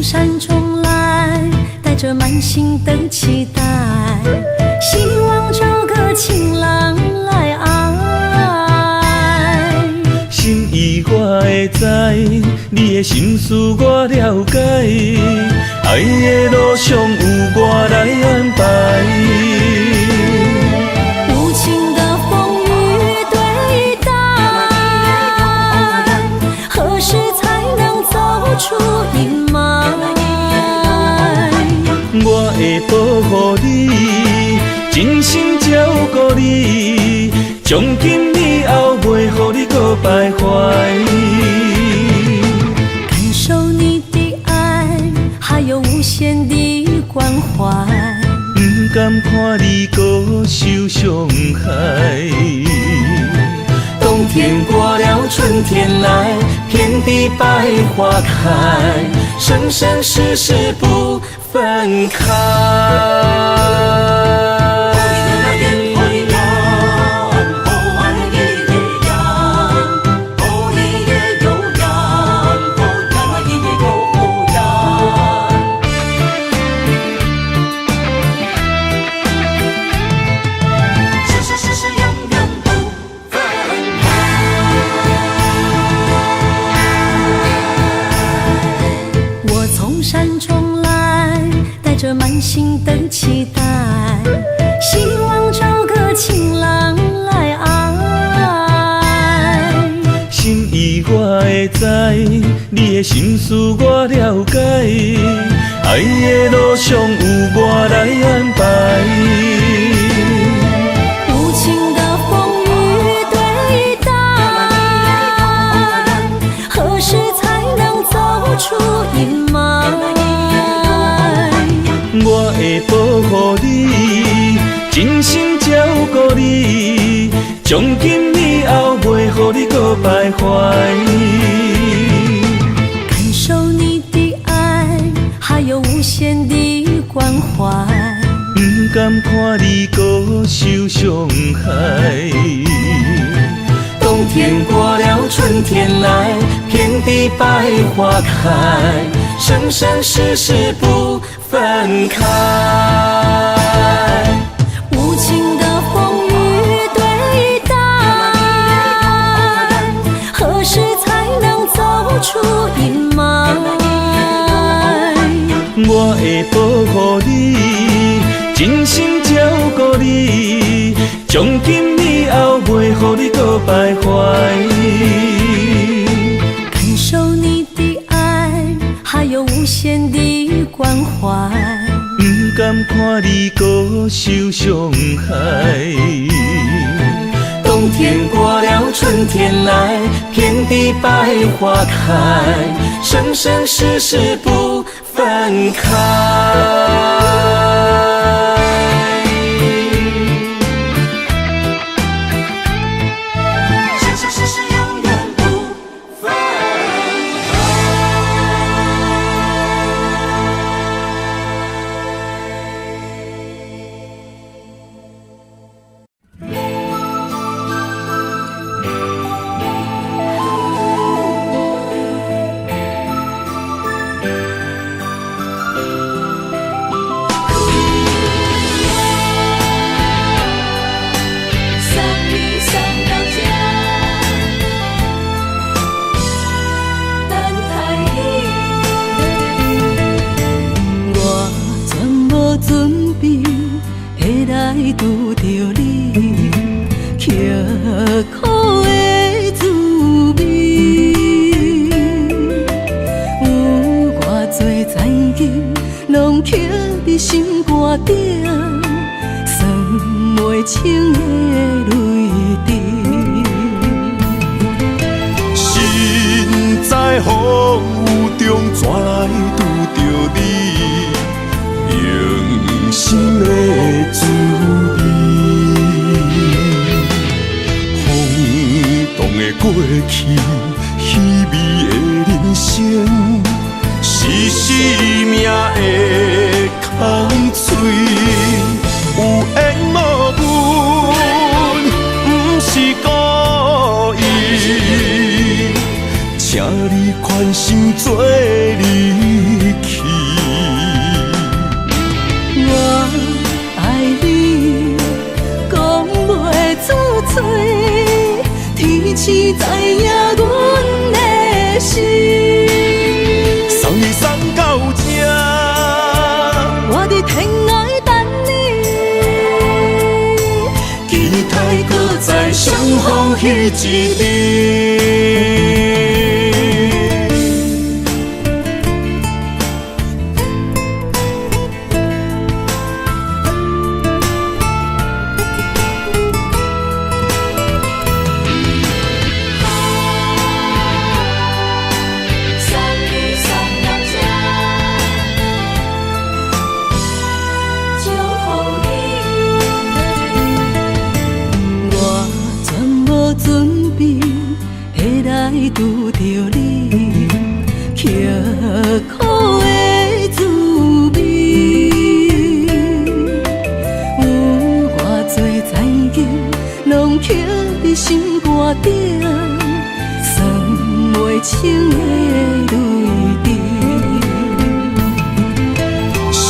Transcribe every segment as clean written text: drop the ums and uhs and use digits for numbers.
山中来，带着满心的期待，希望找个情郎来爱。心意我会知，你的心思我了解，爱的路上有我来安排。无情的风雨对待，何时才能走出阴霾？我会保护你，真心照顾你，从今以后袂予你搁徘徊。感受你的爱，还有无限的关怀，不甘看你搁受伤害。冬天过了，春天来，遍地百花开，生生世世不分开。山中来，带着满心的期待，希望找个情郎来爱。心意我会知，你的心思我了解，爱的路上有我来安排。无情的风雨对待，何时才能走出阴霾？我会保护你，真心照顾你，从今以后袂予你搁徘徊。感受你的爱，还有无限的关怀，不甘看你搁受伤害。冬天过了，春天来，遍地百花开，生生世世不分开。无情的风雨对待，何时才能走出阴霾？我会保护你，真心照顾你，从今以后袂予你搁徘徊。感受你的爱，还有无限的关怀，不甘看你搁受伤害。冬天过了，春天来，遍地百花开，生生世世不分开。拄着你，刻苦的滋味，有偌多前景，拢刻伫心肝顶，算袂清的泪滴。心在风雨中，怎来拄着你？用心的滋味，轰动的过去，稀微的人生，是生命的空嘴，有缘无分，不是故意，请你宽心做离去。我爱你，讲袂出嘴，天赐知影阮的心。送你送到这，我伫天涯等你，期待搁再相逢彼一日。拄着你，刻苦的滋味，有偌多残景，拢刻伫心肝顶，算袂清的泪滴。身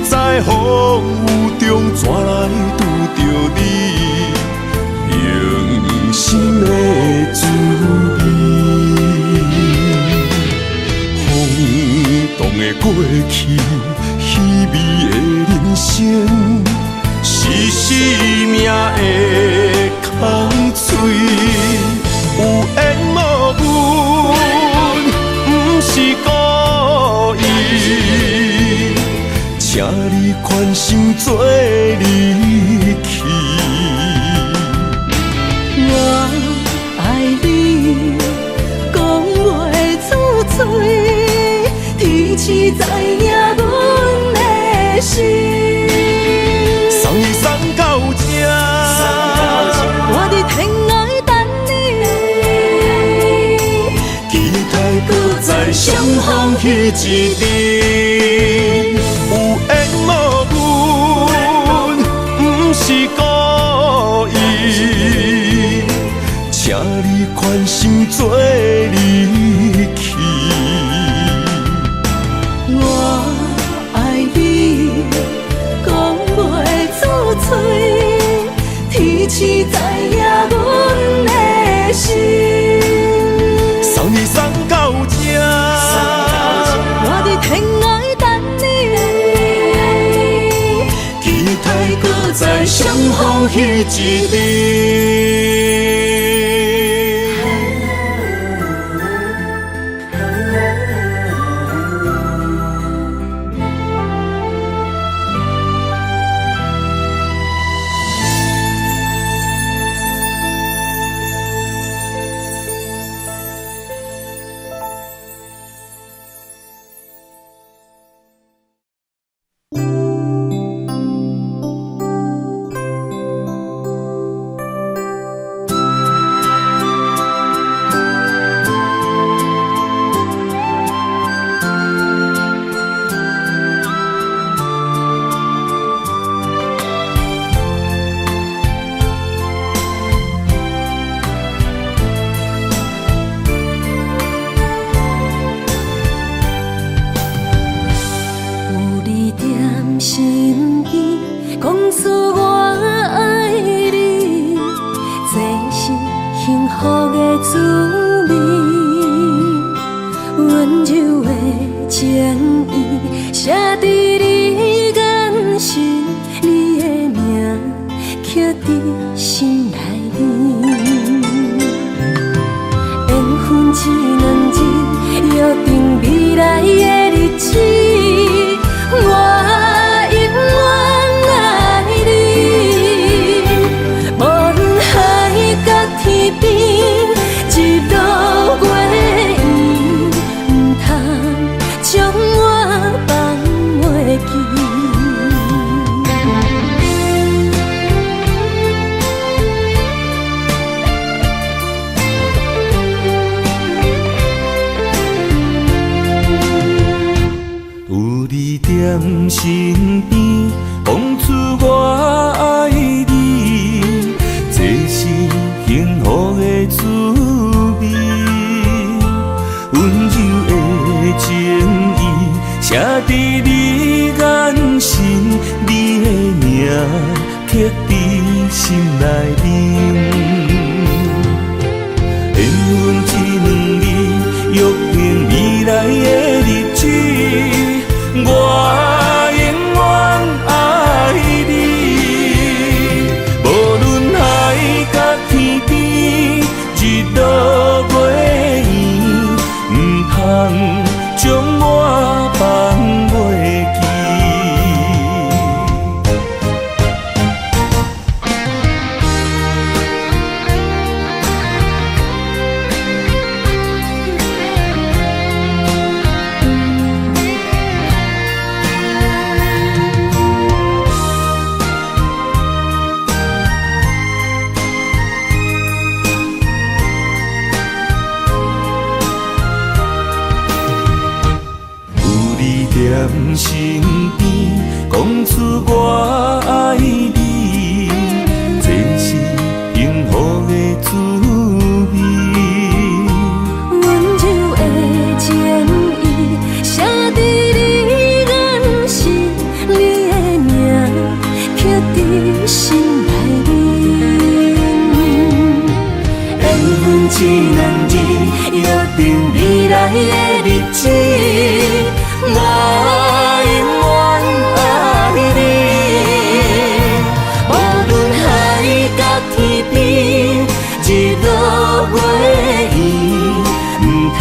在风雨中，怎来拄着你？用心的滋味，风动的过去，稀微的人生，是生命的空嘴，有缘无分，不是故意，请你宽心做离去。我爱你，讲袂出嘴，天赐知影阮的心。送你送到这，我伫天涯等你，期待搁再相逢彼一日。有缘无分，不是故意，请你宽心做离去。我爱你，讲袂出嘴，天赐知影阮的心。送你送到这，我伫天涯等你，期待搁再相逢彼一日。身边，讲出我爱你，这是幸福的滋味。温柔的情意，写伫你眼神，你的名刻伫心内面。缘分一两字，约定未来的日子，我永远爱你。无论海角天边，日落月圆，唔通将我放袂记。在身边，讲出我爱你，这是幸福的滋味。温柔的情意，写伫你眼神，你的名刻伫心内面。缘分一两字，约定未来的日子。我永远爱你，无论海角天边，日落月圆，唔通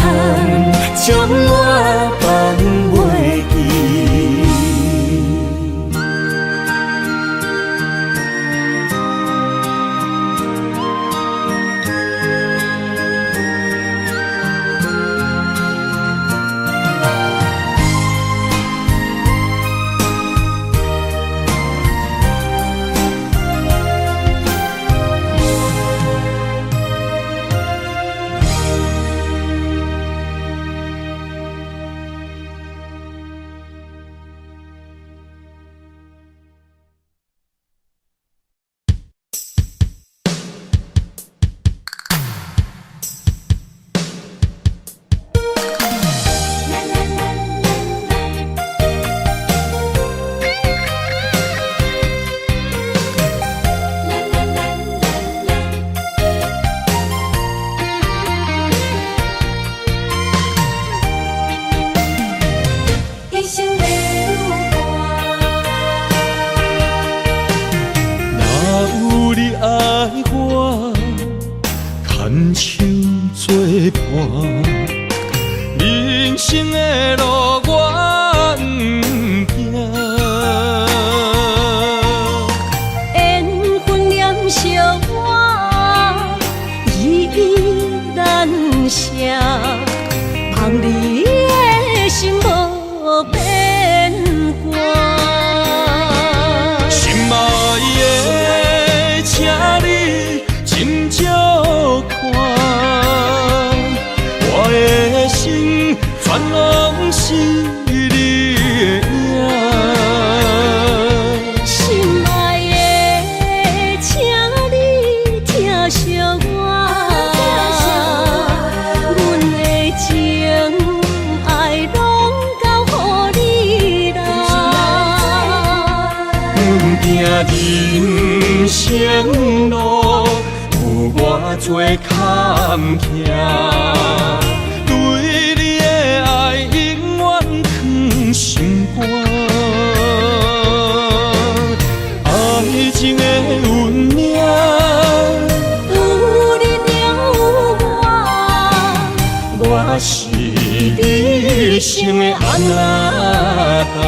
将我放袂记。牵手作伴，人生的路我不行。缘分念相我，依依难舍，望你的心无变卦。心爱的，请你斟酌看，我的心全拢是你的影。心爱的，请你疼惜我，阮的情爱拢交予你啦。人生路有偌多坎坷，对你的爱永远藏心肝。爱情的运命，有你才有我，我是你生的安那达。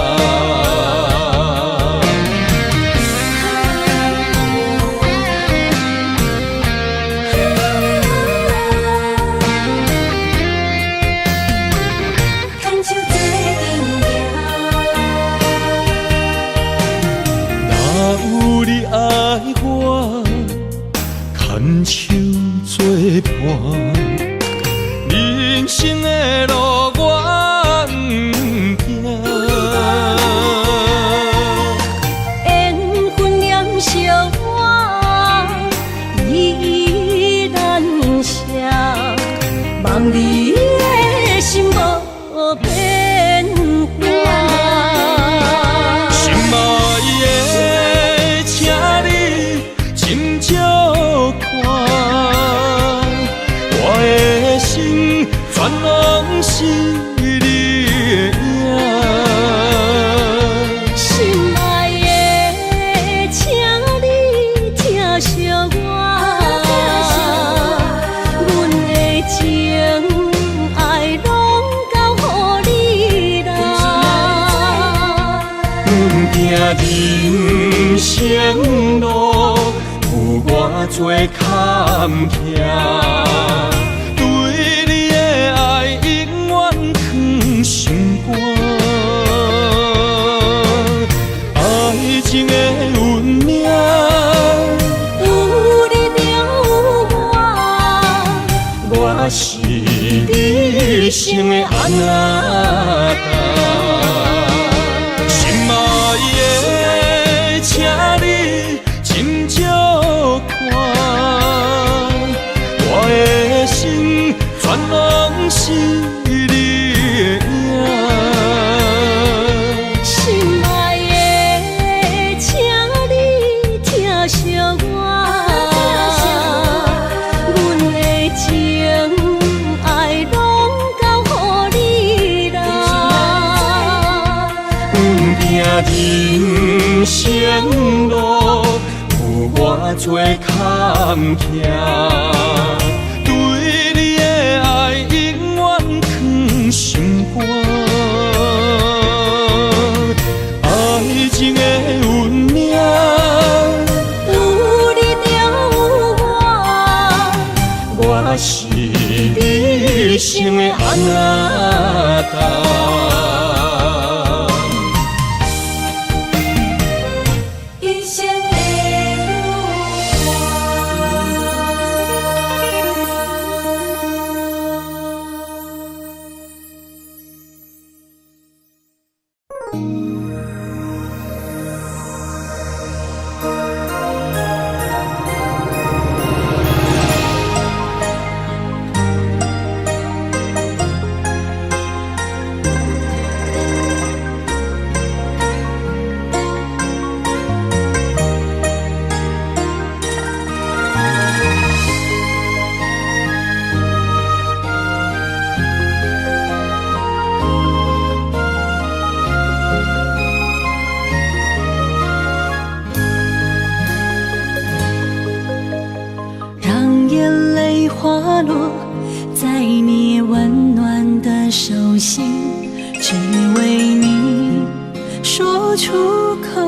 牵手作伴，人生的路我不行。人生路有偌多坎坷，对你的爱永远藏心肝。爱情的运命，有你就有我，我是你生的阿那达。心爱的，请你斟酌看，我的心全拢是你的影。心爱的，请你疼惜我，阮的情爱拢交予你啦。人生路有偌多坎坷，对你的爱永远藏心肝。爱情的运命，有你就有我，我是你生的阿那达。一生的让眼泪滑落在你温暖的手心，只为你说出口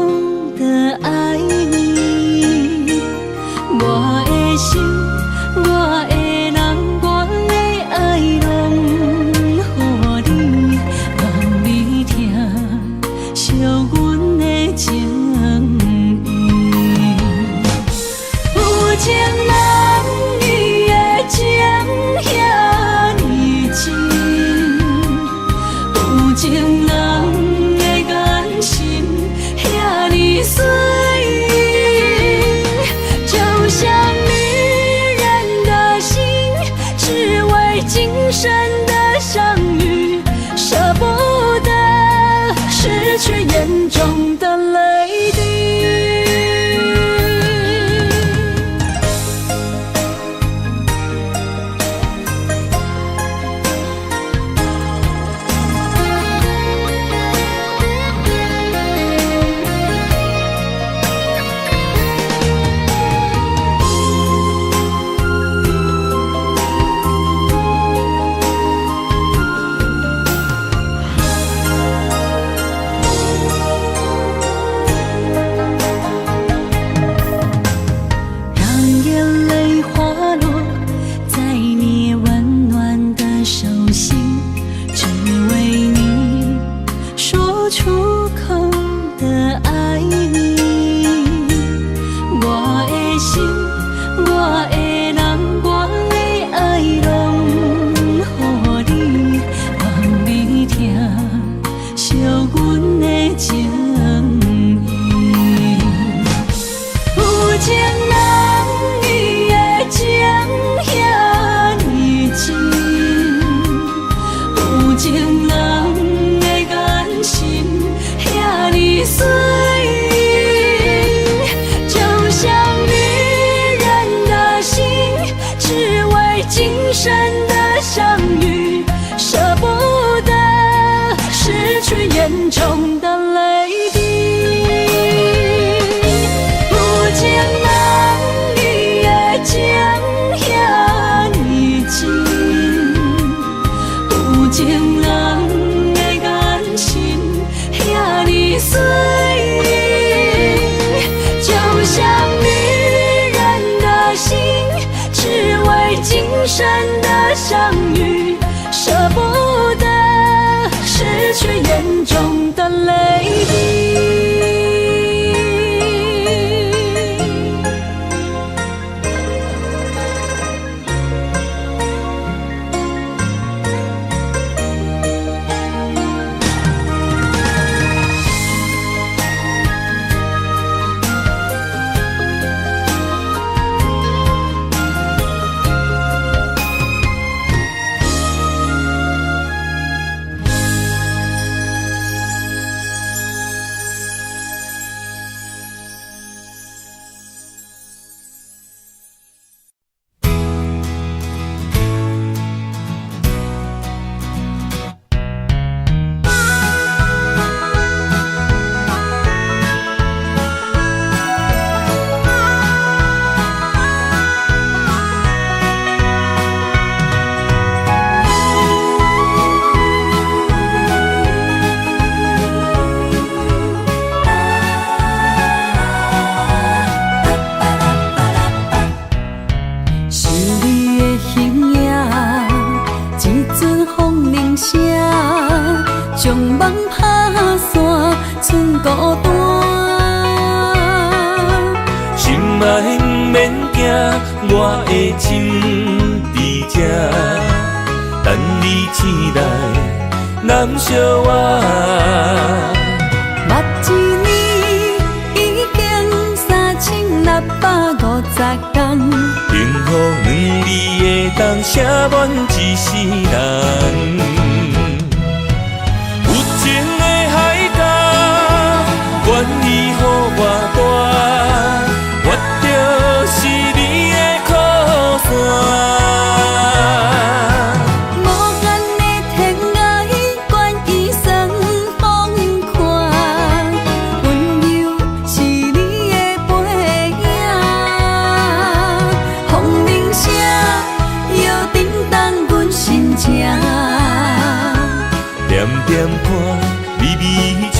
的爱你。我的心，我的人，我的爱拢予你，望你疼惜阮的情意。有情人伊的情遐尼真，有情人的眼神遐尼水，就像女人的心，只为今生的相遇，舍不得失去眼中的泪滴。眼中的泪滴，有情人你的情遐尼真，有情人的眼神遐尼水。生的相遇，舍不得失去眼中的泪滴。将梦打散，剩孤单。心爱不免惊，我的心伫这，等你醒来，难相我。目一年已经3650天，幸福两字会当写满一世人。有情的海角，愿意予我带，我就是你的靠山。无限的天涯，愿意算风看，温柔是你的背影，风铃声摇叮当阮心情。点点看，微微笑，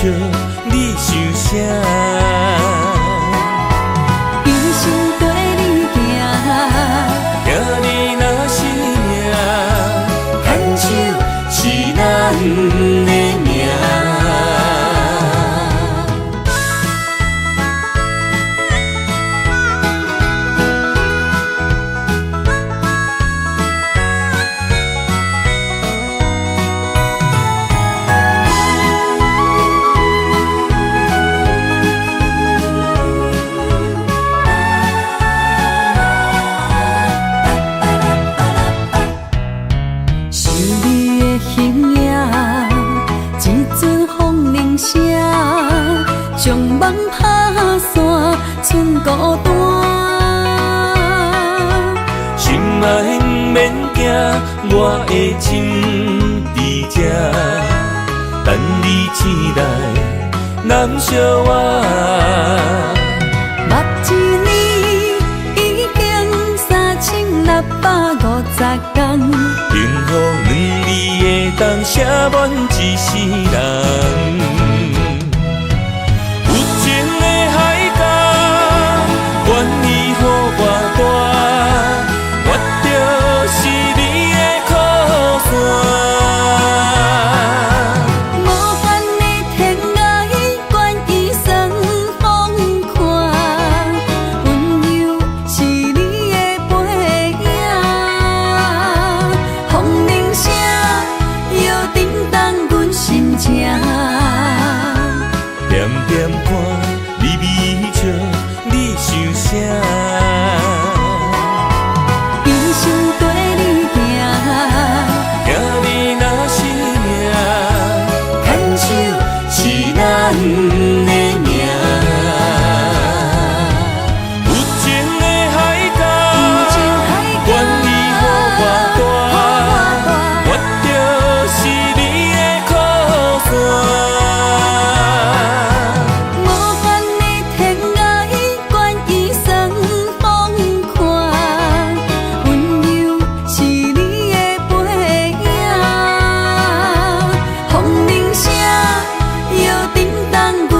你想啥？一生跟你行，行你若是命，牵手是咱的命。将梦打散，剩孤单。心爱不免惊，我的心伫这，等你醒来，难相我。目一年已经3650天，幸福两字会当写满一世人。愿意予我带，我就是你的靠山。无限的天涯，愿意算风看，温柔是你的背影，风铃声摇叮当阮心情。点点看，微微笑，你想啥？一生跟你行，行你若是命，牵手是咱的命。有情的海角，愿意予我带，我就是你的靠山。风铃声摇叮当阮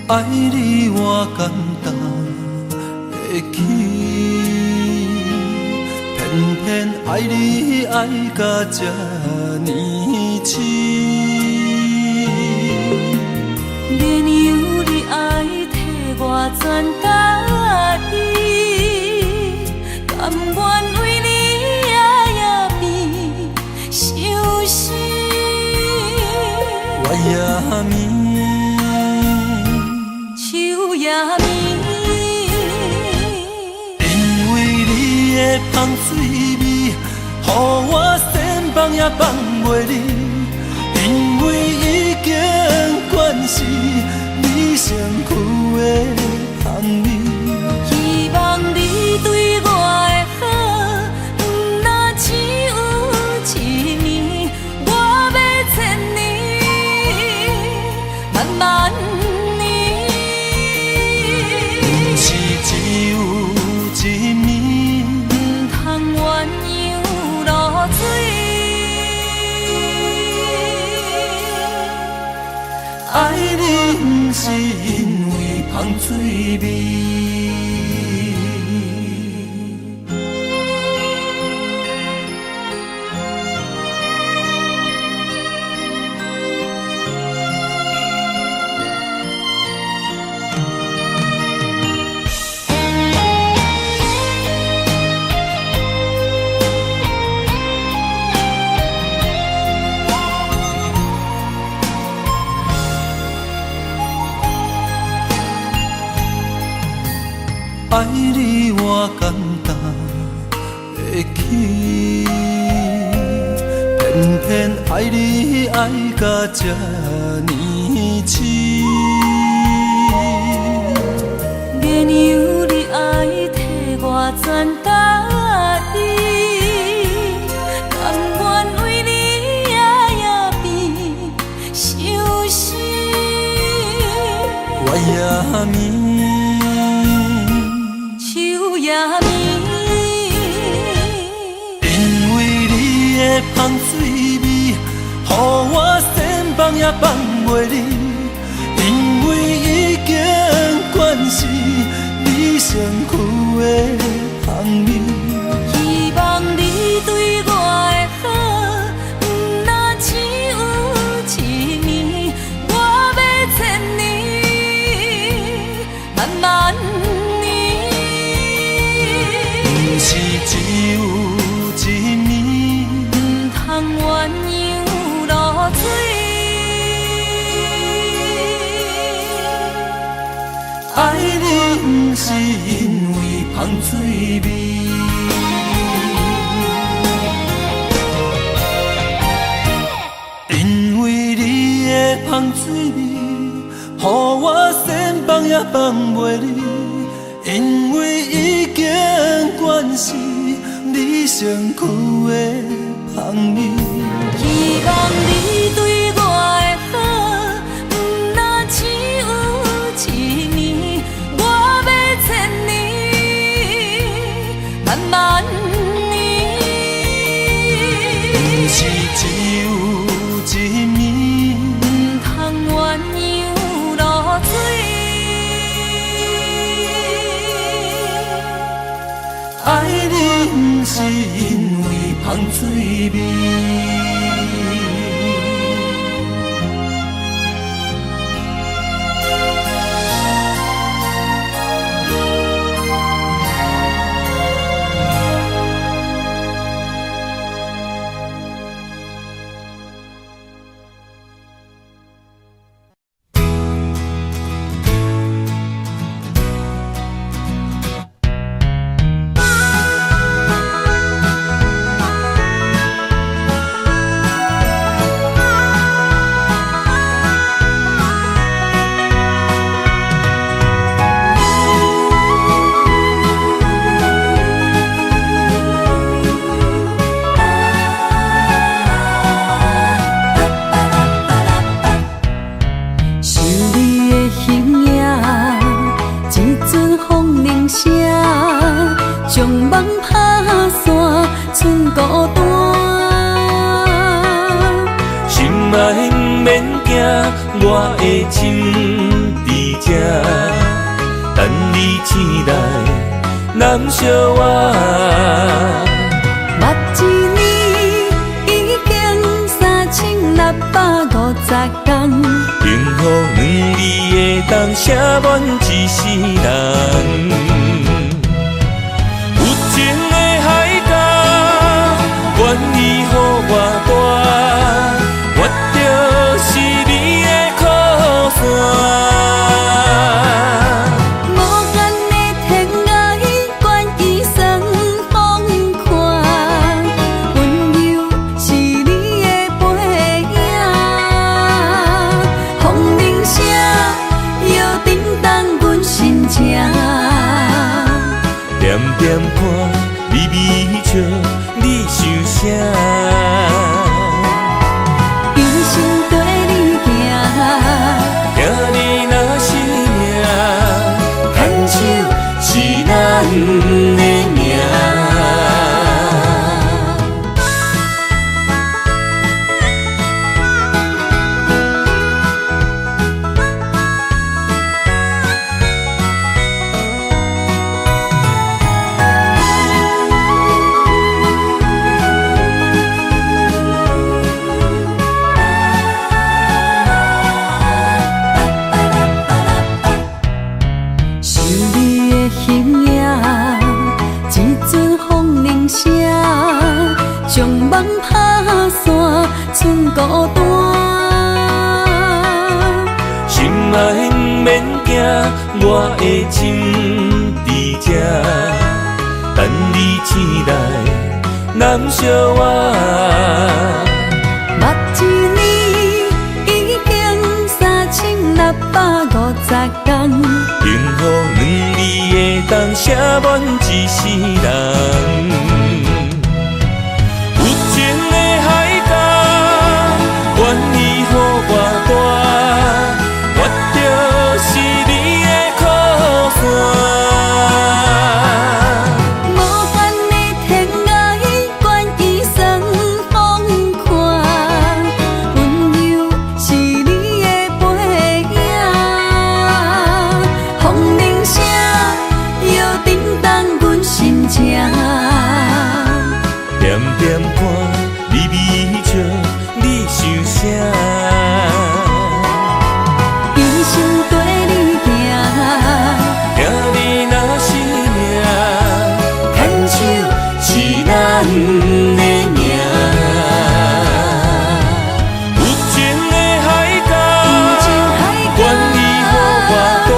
爱你我简单会起，偏偏爱你爱到这呢深。免由你爱替我全答应，甘愿为你夜夜变伤心。我也眠，树也眠，因为你的香水味，予我先放也放袂离。因为已经惯是你身躯的香味，希望你对我的好，不那只有一年，我要千年，慢慢年。不是只有一年，不通鸳鸯落水。爱你不是因为香水味。爱你我简单会起，偏偏爱你爱到这呢深。免由你爱替我全答应，甘愿为你夜夜变伤心。我也眠，树也眠，因为你的香水味，予我先放也放袂离。因为已经惯是你身躯的香味，希望你对我的好，不那只有一年，我要千年，慢慢年。不是只有一年，不通鸳鸯落水。爱你不是因为香水味。因为你的香水味，予我先放也放袂离。因为已经惯是你身躯的香味，希望你对我的好，不那只有一年，我要千年，慢慢年。不是只有一年，不通鸳鸯落水。爱你不是因为香水味。将梦打散，剩孤单。心爱不免惊，我的心伫这。醒来难相偎。目一年已经3650天，幸福两字会当写满一世人。有情的海角，愿意予我大，我就是你的靠山。点看微微笑，你想啥？一生跟你行，行你若是命，牵手是咱的命。将梦打散，剩孤单。心爱不免惊，我的心伫这，等你醒来难相偎。目一年已经3650天，幸福两字会当写满一世人。愿意予我大，我就是你的靠山。无限的天涯，愿意算风看，温柔是你的背影，风铃声摇叮当阮心情。点点看，微微笑。你想啥？一生跟你行，行你若是命，牵手是咱的命。有情的海角，愿意予我大，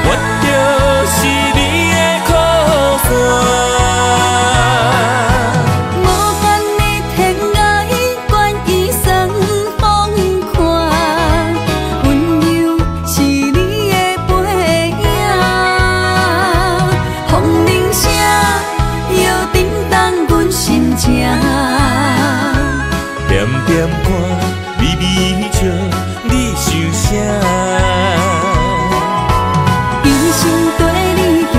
我就是你的靠山。点点看，微微笑，你想啥？一生跟你行，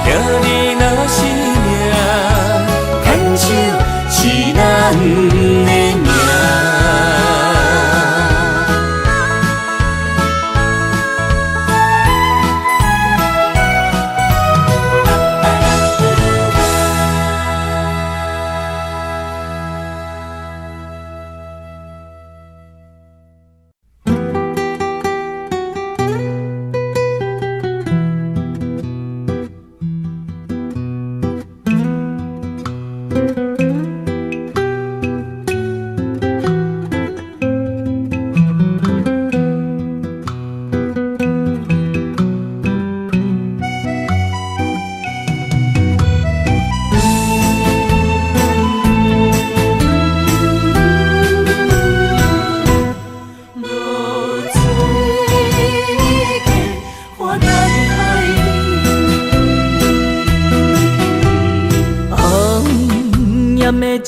行你若是命，牵手是咱的命。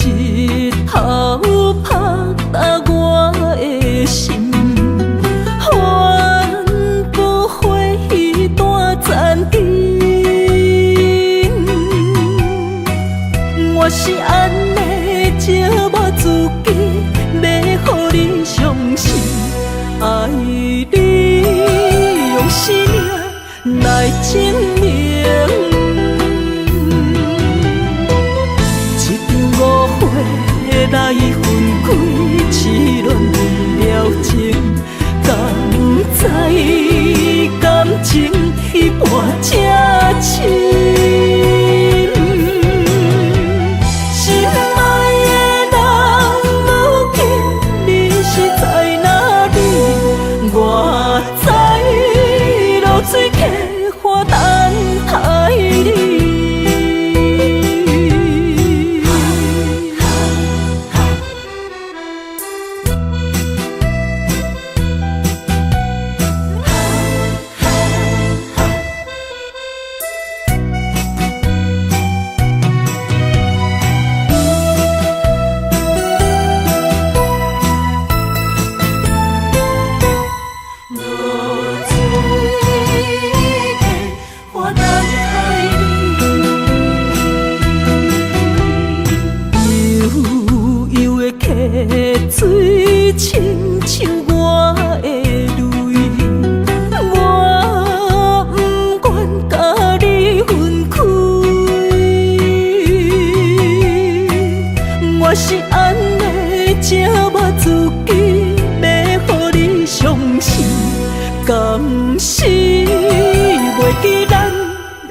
日头拍打我的心，换不回彼段残景。我是安尼寂寞自己，要予你相信，爱你用生命来证明。一场误会来分开，痴恋为了情，敢知感情彼半才深。水客花等待你。水亲像我的泪，我不愿甲你分开。我是安尼才无自己，要予你伤心，甘是袂记咱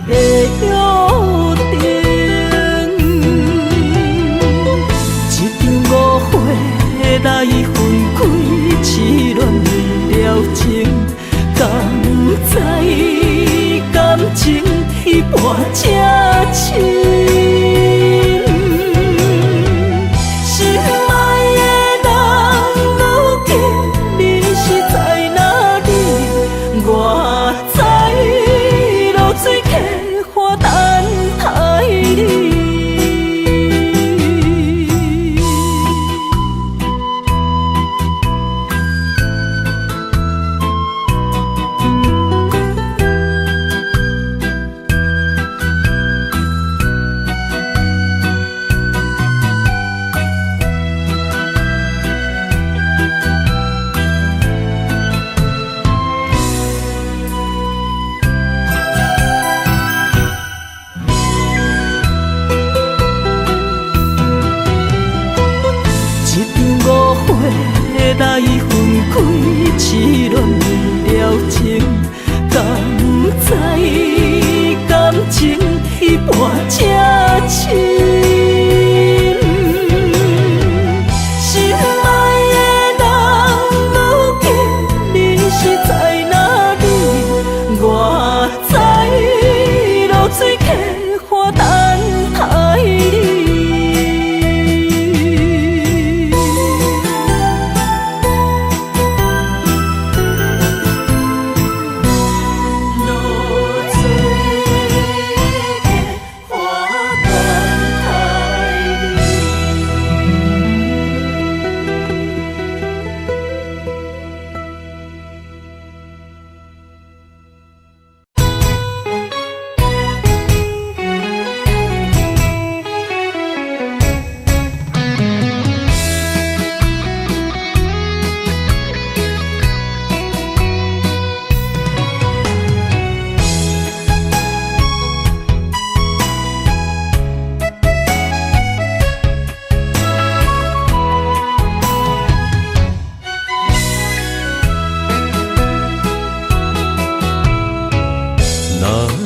的约定。来分开，痴恋为了情，敢知感情彼半才深。心爱的人，如今你是在哪里？我在流水客花等待你。来分开，痴恋为了情，敢知感情彼半才深。心爱的人，如今你是在哪里？我在流水客花等待你。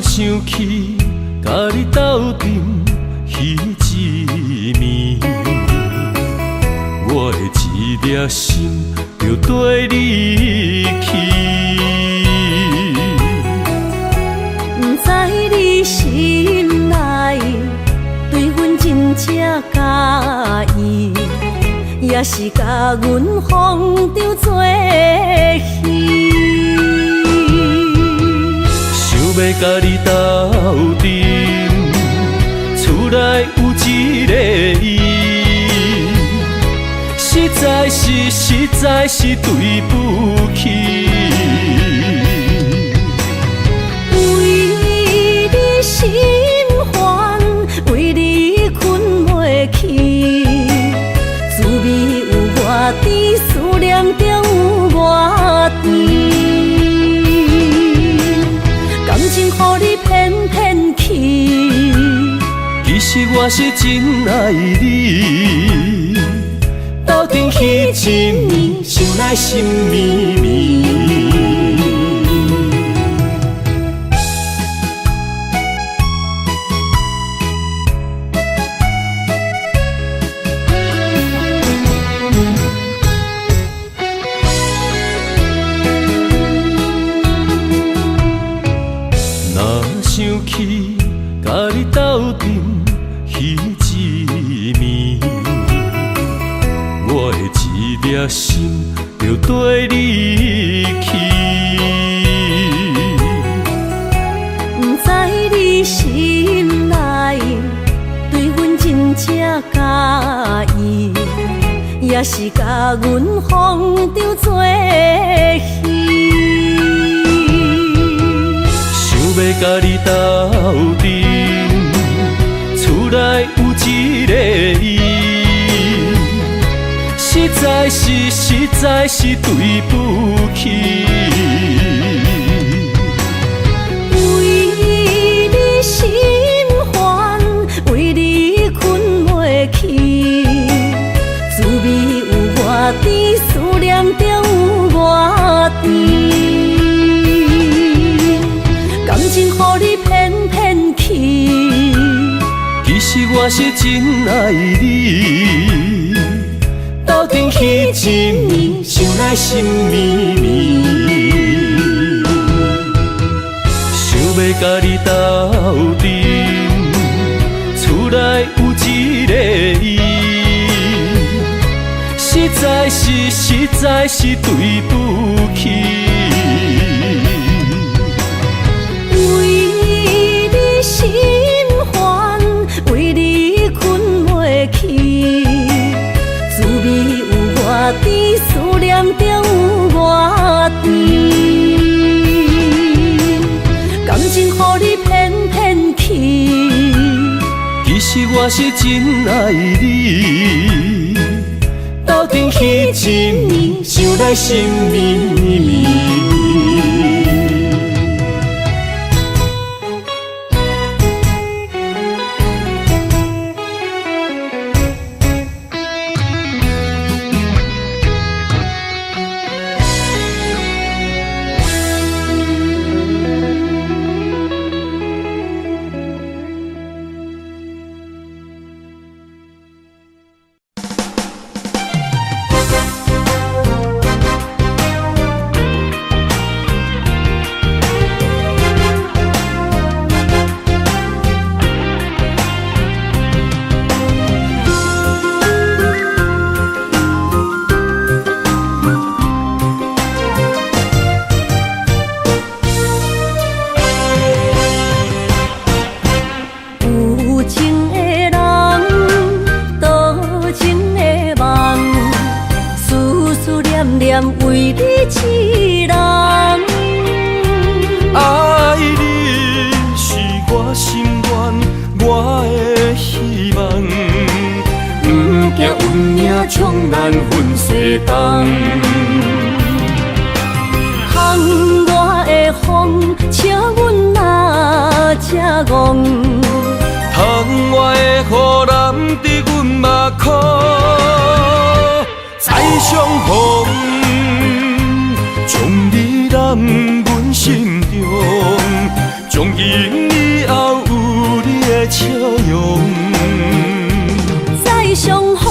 想起甲你斗阵彼一暝，我的一粒心就跟你去。不知你心内对阮真正介意，也是甲阮放着做戏。要甲你斗阵，厝内有一个伊，实在是对不起。为你心烦，为你困袂去，滋味有偌甜，思念就有偌甜。实我是真爱你，斗阵彼一暝，想来心绵绵。想起甲你斗阵彼一暝，我的一粒心就跟你去。不知你心内对阮真正介意，也是甲阮放着做戏。要甲你斗阵，厝内有一个伊，实在是对不起。为你心烦，为你困袂去，滋味有偌甜，思念就有偌甜。感情予你骗骗去，其实我是真爱你，斗阵彼一暝，想来心绵绵。想要甲你斗阵，厝内有一个伊，实在是对不起。心烦，为你困袂去，滋味有偌甜，思念就有偌甜。感情予你骗骗去，其实我是真爱你，斗阵彼一暝，想来心绵绵。为你痴人，爱你是我心愿，我的希望。不惊运命冲咱分世东，风我的风，请阮哪只戆？窗外的雨淋伫阮目眶，再相逢，将你揽阮心中，从今以后有你的笑容。再相逢，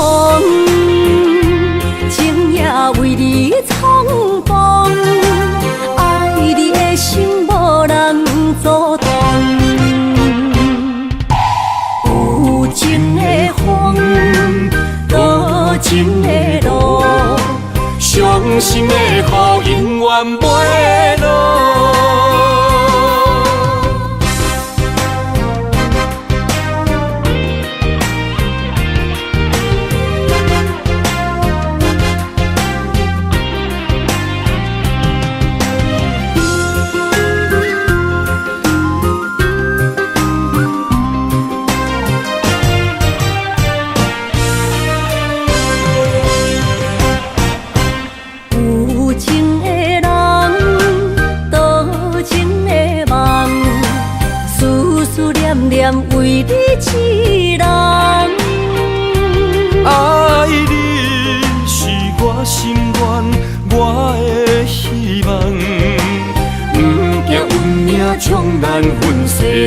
情也为你冲动，爱你的心无人阻挡。有情的风，多情的路，伤心的雨永远袂落。有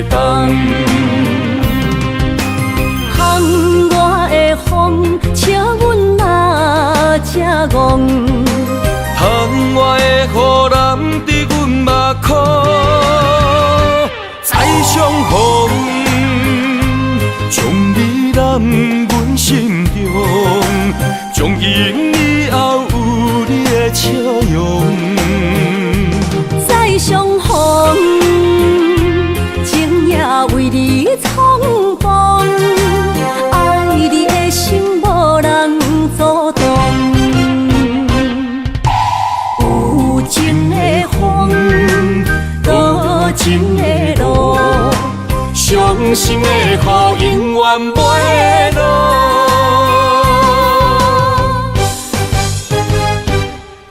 当。巷外的风，笑阮哪只戆？窗外的雨淋伫阮目眶，再相逢，将你揽阮心中，从今以后有你的笑容。再相逢，情也为你冲动，爱你的心无人阻挡。有情的风，多情的路，伤心的雨永远袂落。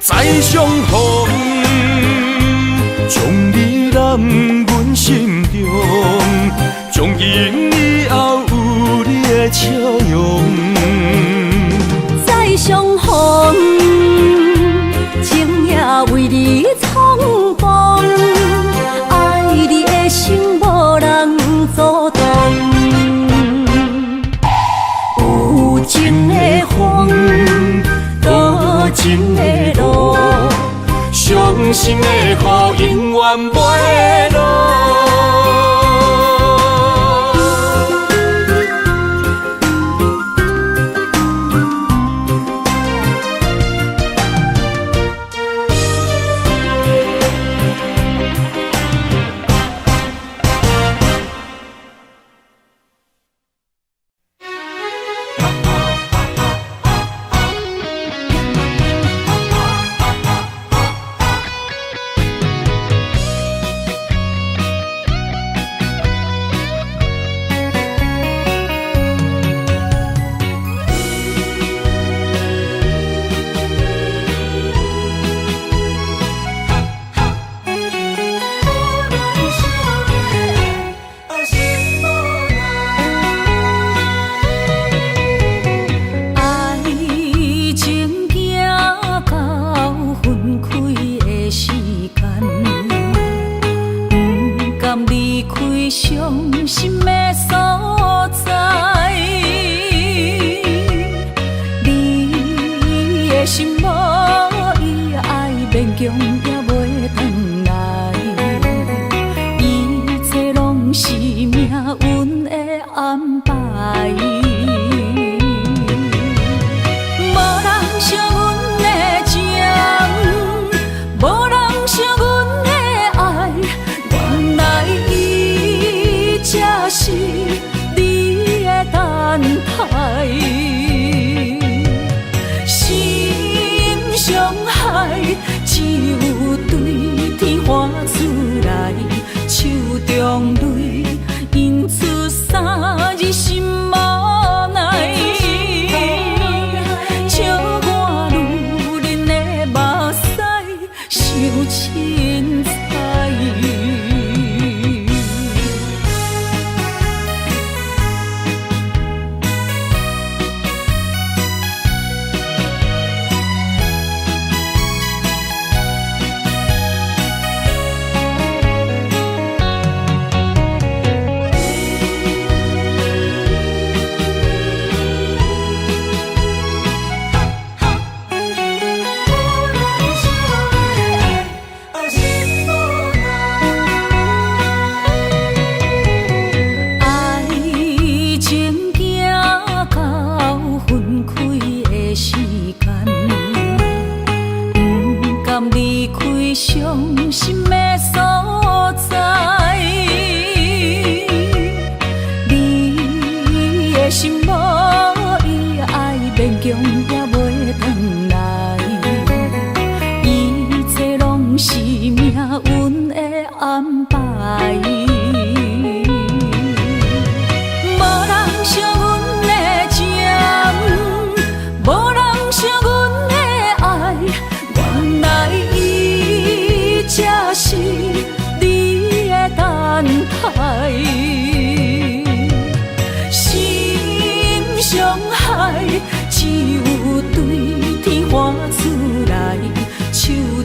再相逢，将你揽阮心中，从今以后有你的笑容。再相逢，情也为你冲动，爱你的心无人阻挡。有情的风，多情的路，伤心的雨永远袂落。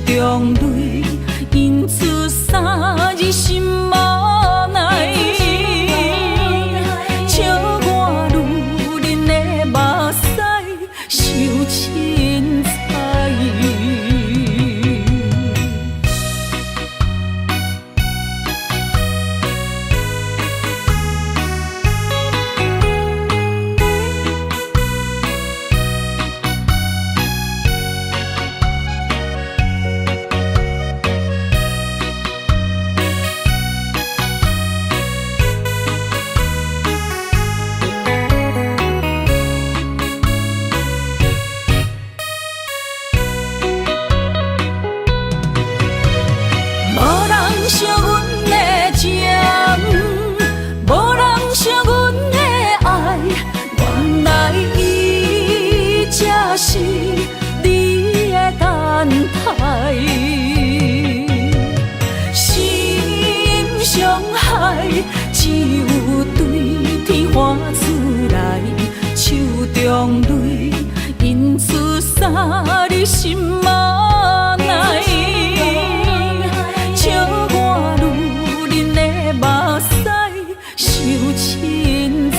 中泪，因此三日心无奈。看出来，手中泪印出三字心嘛奈，笑我女人的目屎受凊彩。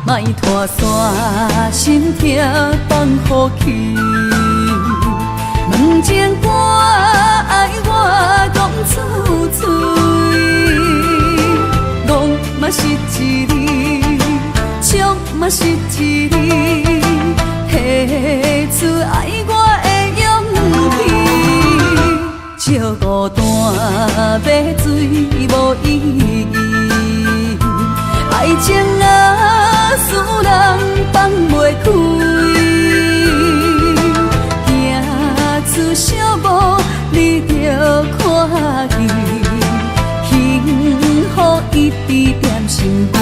莫拖山，心痛放予去。问情歌爱我讲出嘴，戆嘛是一字，唱嘛是一字，下出爱我的勇气。照孤单要水无意义，爱情啊，使人放袂开，行出小步，你着看见，幸福一直踮身边。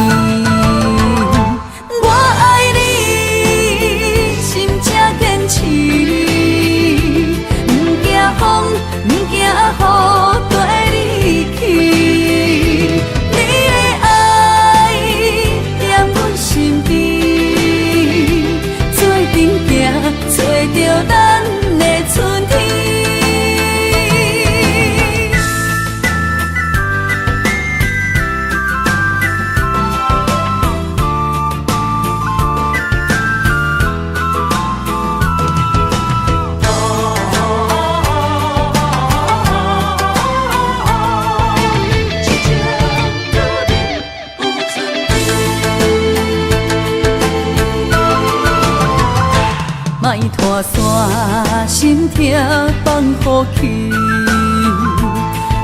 我爱你，心才坚持，不惊风，不惊雨跟你去。你的爱踮阮身边，做阵行，找着咱的春天。莫拖山，心痛放予去。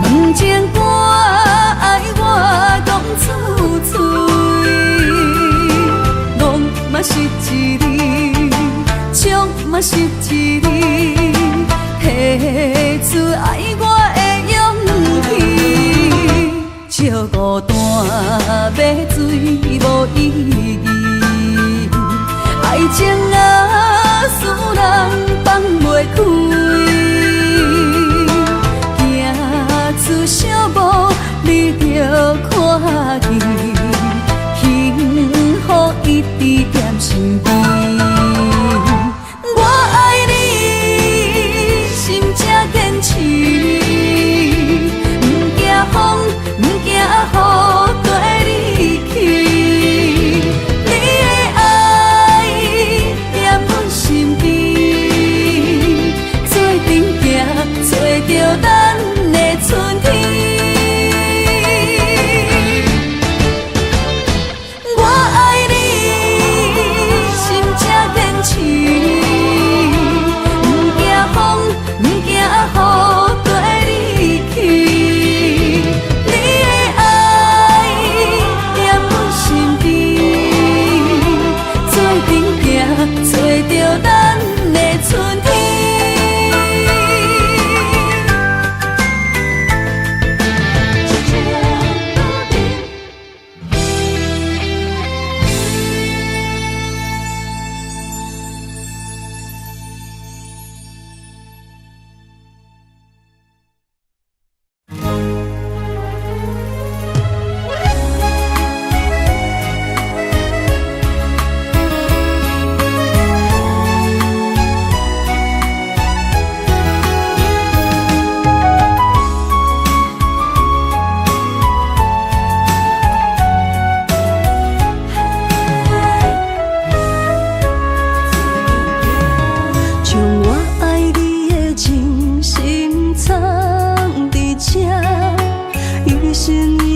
问情歌爱我讲出嘴，戆嘛是一字，唱嘛是一字，下出爱我的勇气。照孤单要水无意义，爱情啊，使人放袂开，行出小步，你着看见，幸福一直踮身边。我爱你，心才坚持，不惊风，不惊雨跟你去。你的爱踮阮身边，做阵行，找着咱的春天。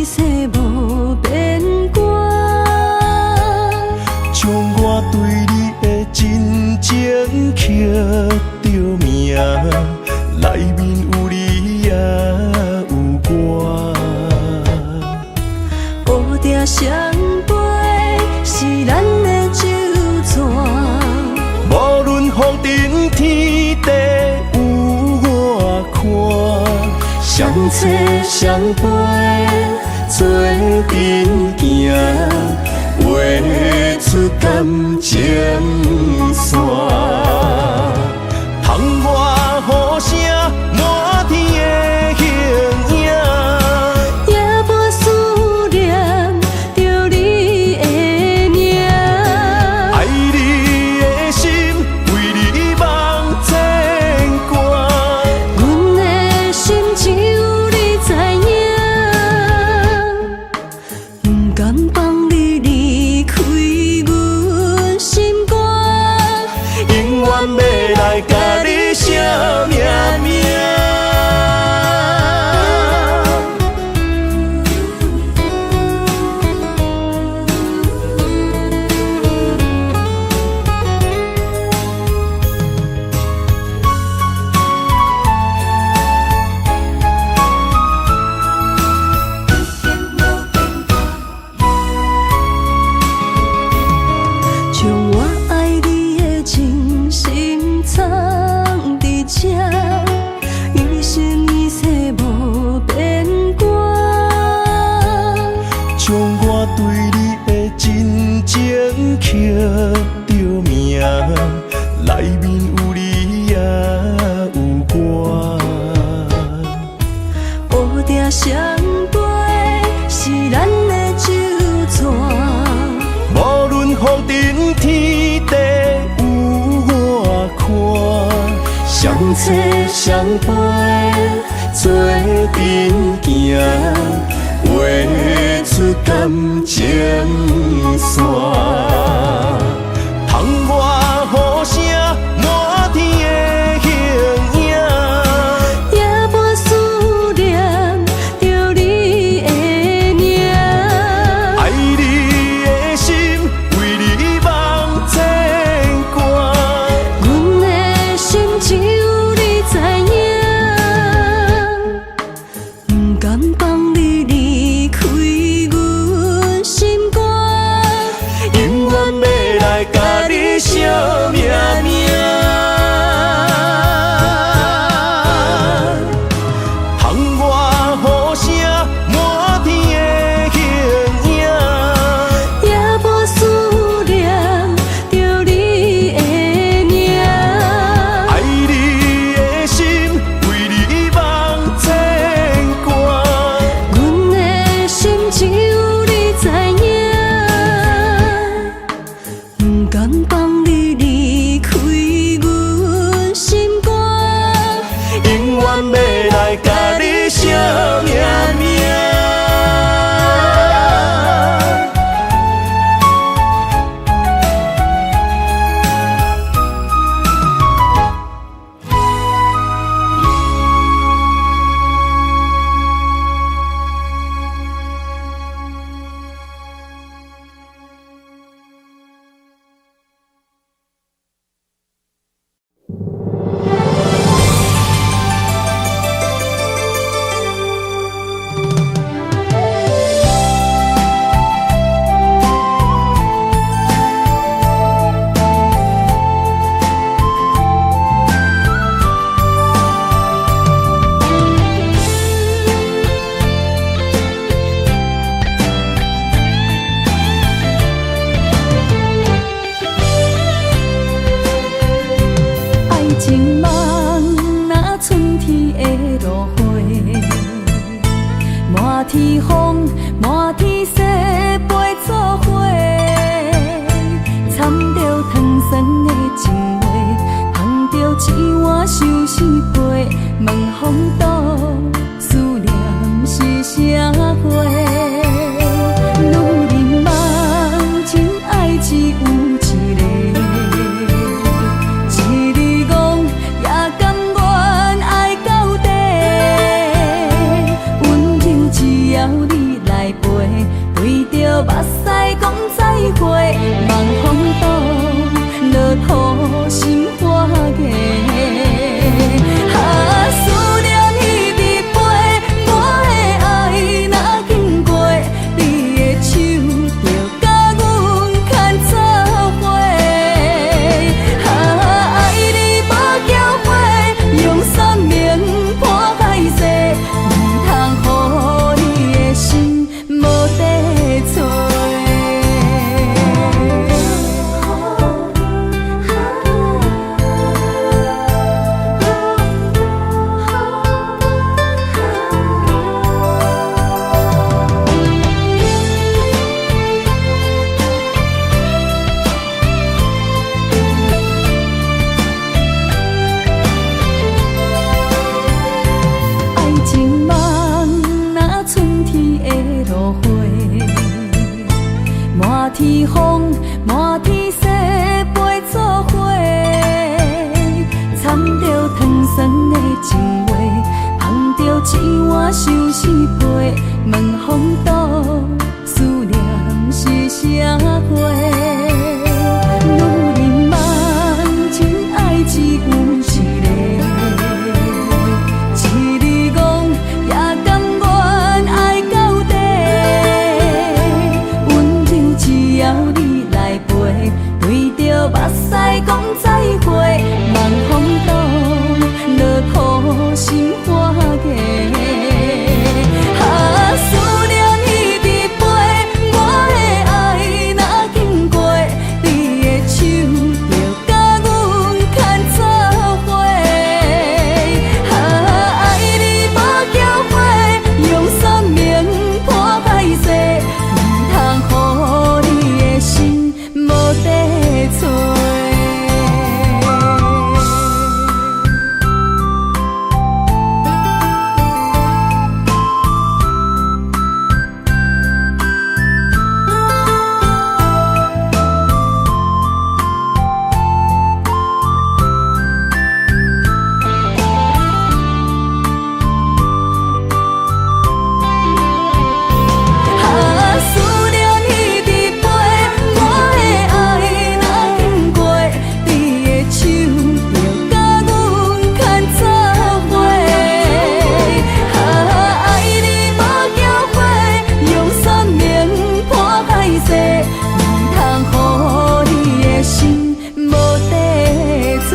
世无变卦。将我对你的真情刻着名，内面有你也有我。乌蝶双飞是咱的酒泉，无论风尘天地有我看，相撮相陪做阵行，画出感情线。窗外雨声满天的形影，也无思念着你的名。爱你的心为你梦牵挂，阮的心只有你知影，不甘放你离开阮心肝，永远要来甲你写命名。将我爱你的真心藏伫这，一生一世无变卦。将我对你的真情刻着名，内面有你也有我。乌蝶双飞是咱的酒泉，无论风尘天地有我看，相撮相陪做阵行，画出感情线。窗外雨声满天的形影，也无思念着你的名。爱你的心为你梦牵挂，阮的心只有你知影，不甘放你离开阮心肝，永远要来甲你写命名。窗外雨声满天的形影，也无思念着你的名。爱你的心为你梦牵挂，阮的心只有你知影，不甘放你离开阮心肝，永远要来甲你写命名。情梦若春天的落花，满天风，满天雪，陪做伙，掺着糖酸的情话，捧着一碗相思杯，问风度思念是啥货？女人梦情爱只有一个。只要你来着目屎讲再会，望风度落土心花芽。思念一直飞，我的爱若经过，你的手就甲阮牵做伙。爱你无缴费，用生命破海誓，唔通予你的心无地找。爱情梦若春天的落花，满天风，满天雪，陪做伙，掺着糖酸的情话，捧着一碗相思杯，问风度思念是啥货？女人梦真爱只有一个。一字讲也甘愿爱到底，温柔只要你来陪，对着目屎讲再会，望风度落土心花芽。思念一直飞，我的爱若经过，你的手就甲阮牵做伙。爱你无缴费，用生命破海誓，唔通予你的心无地找。思念一直飞，我的爱若经过，你的手就甲阮牵做伙。爱你无缴费，用生命破海誓，唔通予你的心无地找。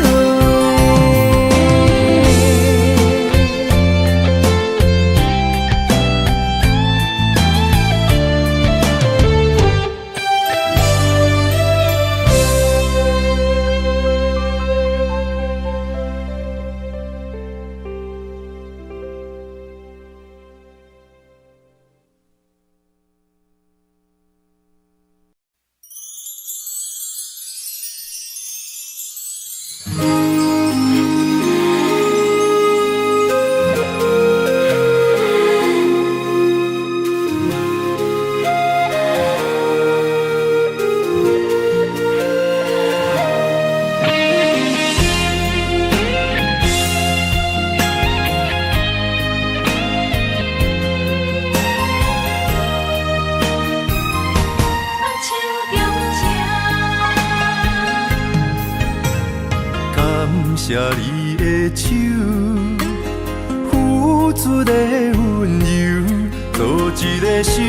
感谢你的手，付出的温柔，做一个手，予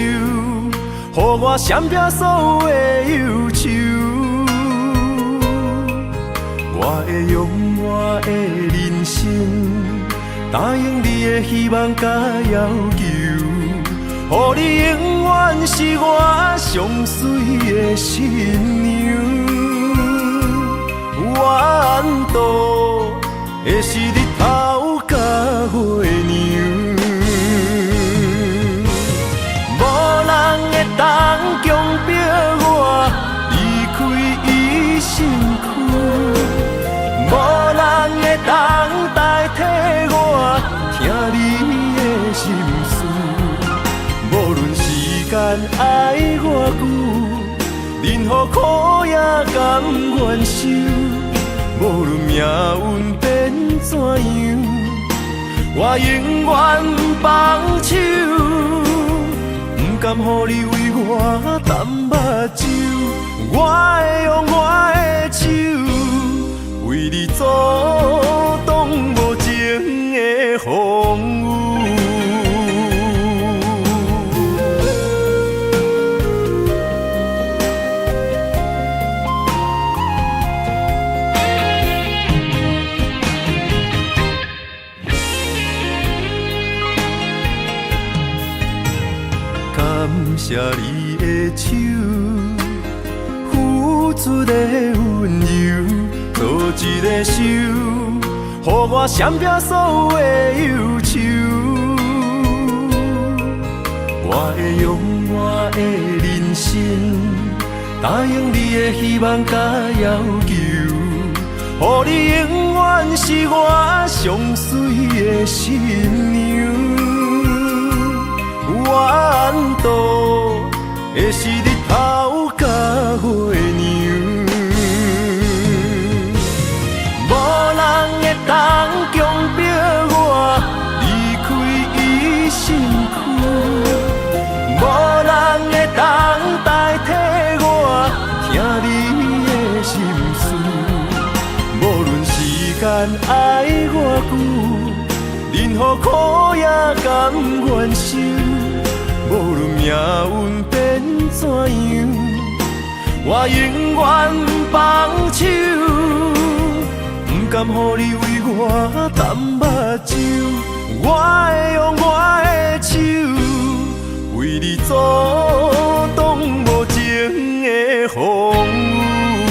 我闪避所有的忧愁。我会用我的人生，答应你的希望甲要求，予你永远是我上水的新娘。缘途会是日头甲月亮，无人会当强迫我离开伊身躯，无人会当代替我听你的心事。无论时间爱偌久，任何苦也甘愿受。无论命运变怎样，我永远放手，不甘予你为我淡目睭，我会用我的手，为你阻挡无情的风雨。感谢你的手，付出的温柔，多一个手，予我闪避所有的忧愁。我会用我的人生，答应你的希望甲要求，予你永远是我上水的新娘。缘途会是日头甲月亮，无人会当强迫我离开伊身躯，无人会当代替我听你的心事。无论时间爱偌久，任何苦也甘愿受。无论命运变怎样，我永远放手，不甘予你为我淡目睭。我会用我的手，为你阻挡无情的风雨。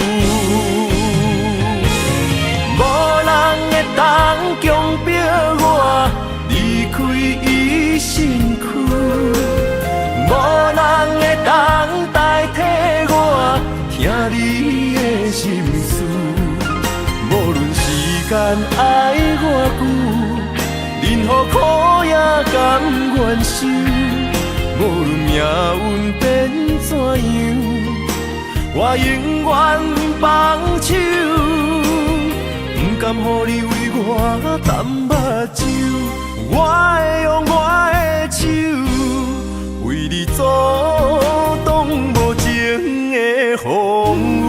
无人会当强迫我离开伊身躯。无人会当代替我听你的心事，无论时间爱偌久，任何苦也甘愿受。无论命运变怎样，我永远放手，不甘予你为我淡目睭。我会用我的手，为你阻挡无情的风雨。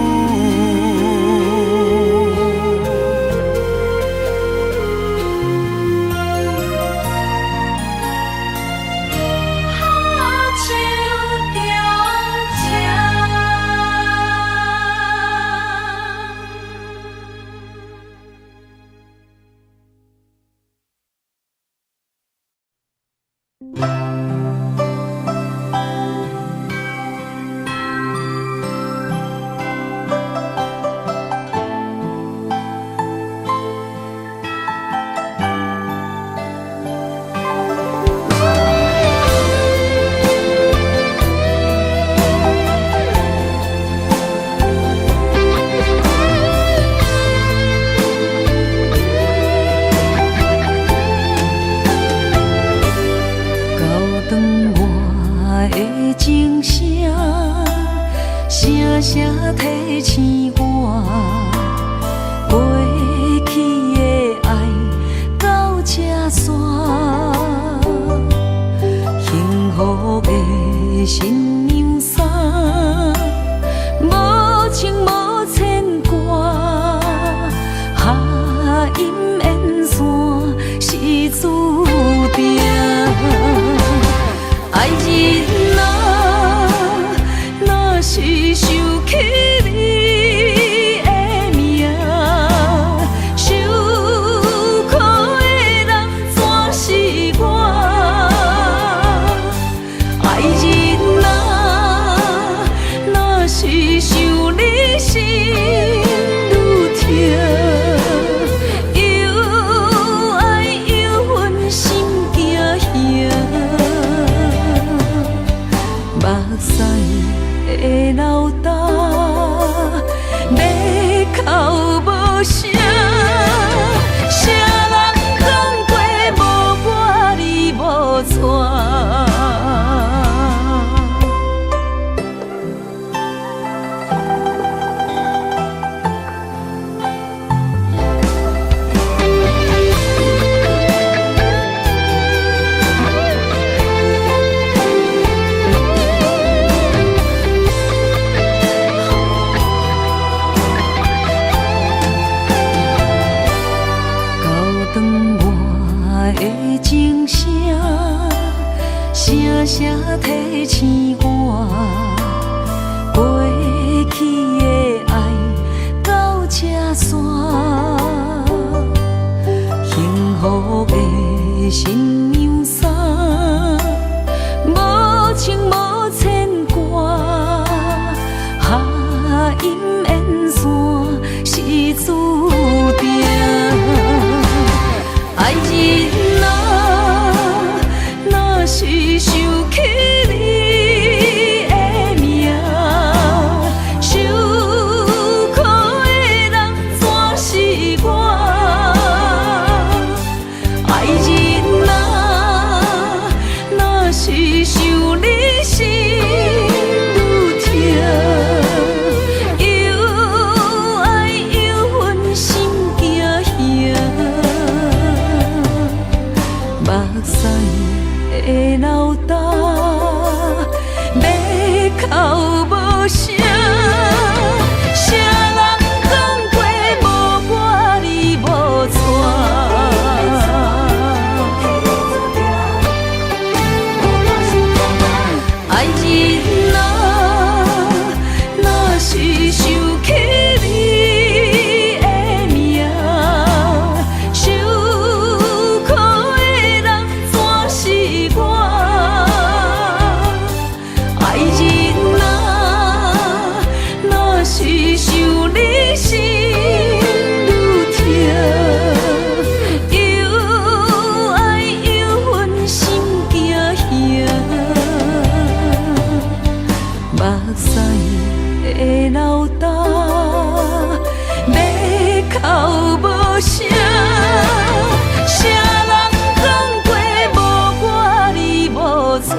声声提醒我，过去的爱到这线，幸福的新娘衫，无情无牵挂，下阴缘线是注定，爱人啊，若是想起你的名，受苦的人全是我。爱人啊，若是想你心愈痛，又爱又恨心惊吓，目屎的流干，要哭无声，谁人讲过无我你无带。爱人啊，若是想起你的名，受苦的人全是我。爱人啊，若是想你心愈痛，又爱又恨心惊吓，目屎的流干，要哭无声，谁人讲过无我你无带。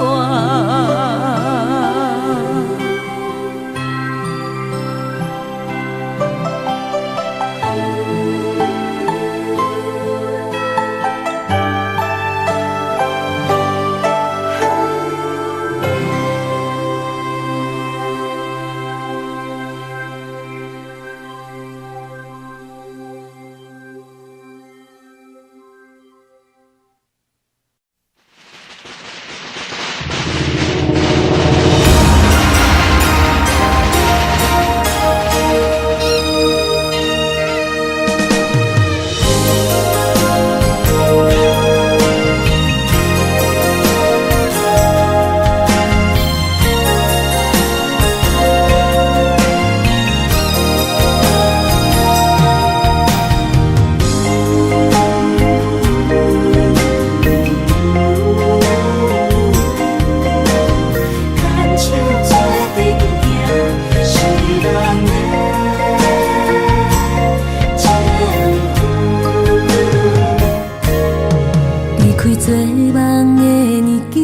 做梦的年纪，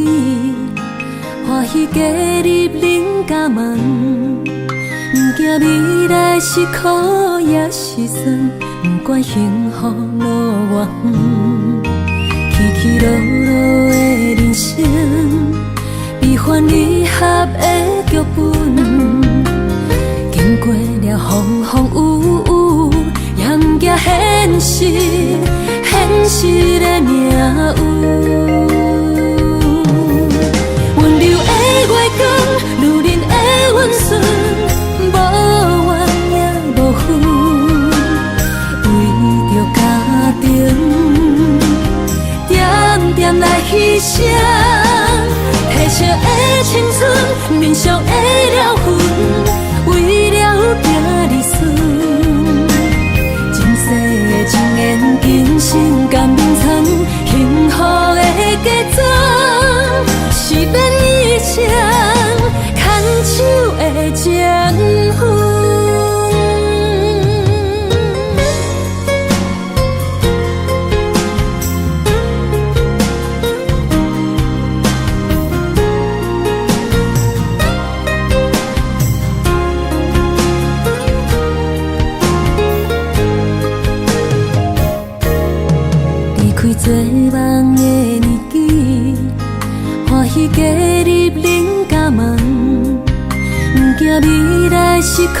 欢喜加入恁家门，不惊未来是苦也是酸，不管幸福路偌远，起起落落的人生，悲欢离合的剧本，经过了风风雨雨，也不惊现实，现实的命运。温柔的月光，女人的温顺，无怨也无恨，为着家庭，点点来牺牲。褪色的青春，面上的了痕，为了行日顺。前世的情缘，今生甘眠藏，幸福的家庄，是免以前牵手的情分。做梦的年纪，欢喜加入恁家门，不惊未来是苦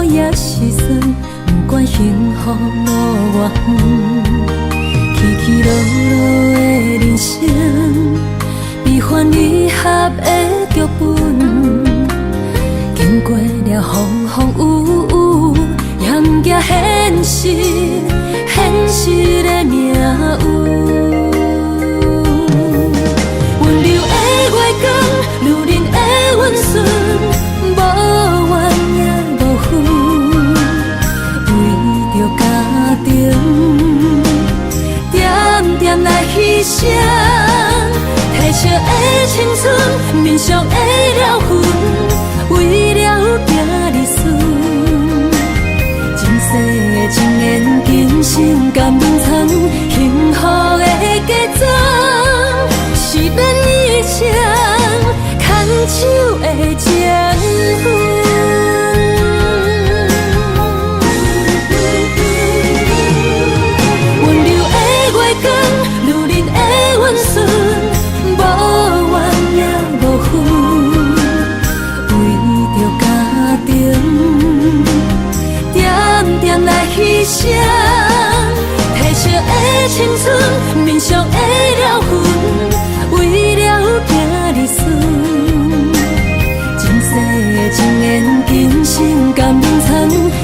也是酸，不管幸福路偌远，起起落落的人生，悲欢番离合的剧本，经过了风风雨雨，严格现实，现实的命运。温柔的月光，女人的温顺，无怨也无恨，为着家庭，点点来牺牲。褪色的青春，面上的了痕，为了行日顺。前世的情缘，今生甘愿藏，幸福的假装，是免一生牵手的情分。温柔的月光，女人的温顺。无怨也无恨，为着家庭，点点来牺牲。褪色的青春，面上的了痕，为了行日顺。前世的情缘，今生甘愿藏，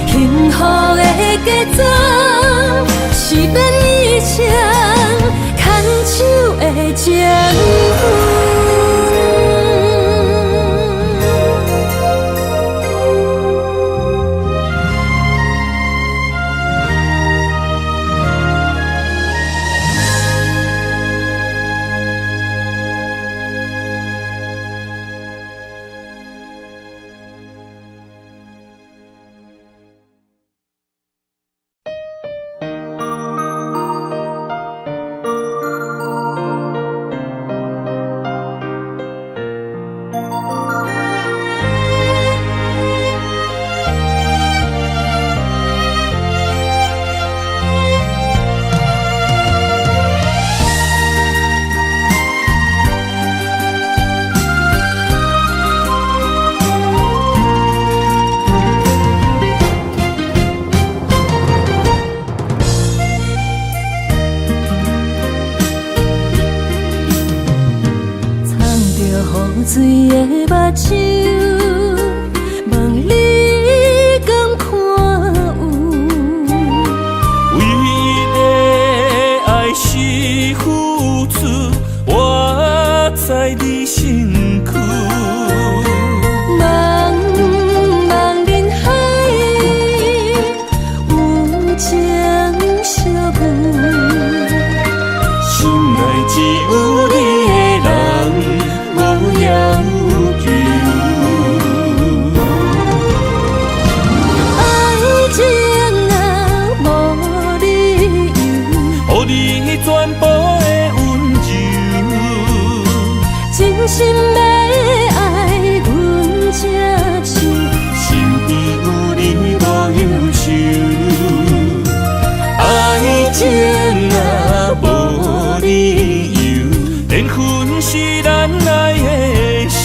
幸福的假装，是免一生牵手的情分。水的目睭，望你敢看有。为了爱是付出，我知你身躯。茫茫人海，有情相伴，心内只有你的人。无要求，爱情啊无理由，予你全部的温柔，真心要爱阮才像，身边有你无忧愁，爱情啊无理由，缘分是咱爱的手，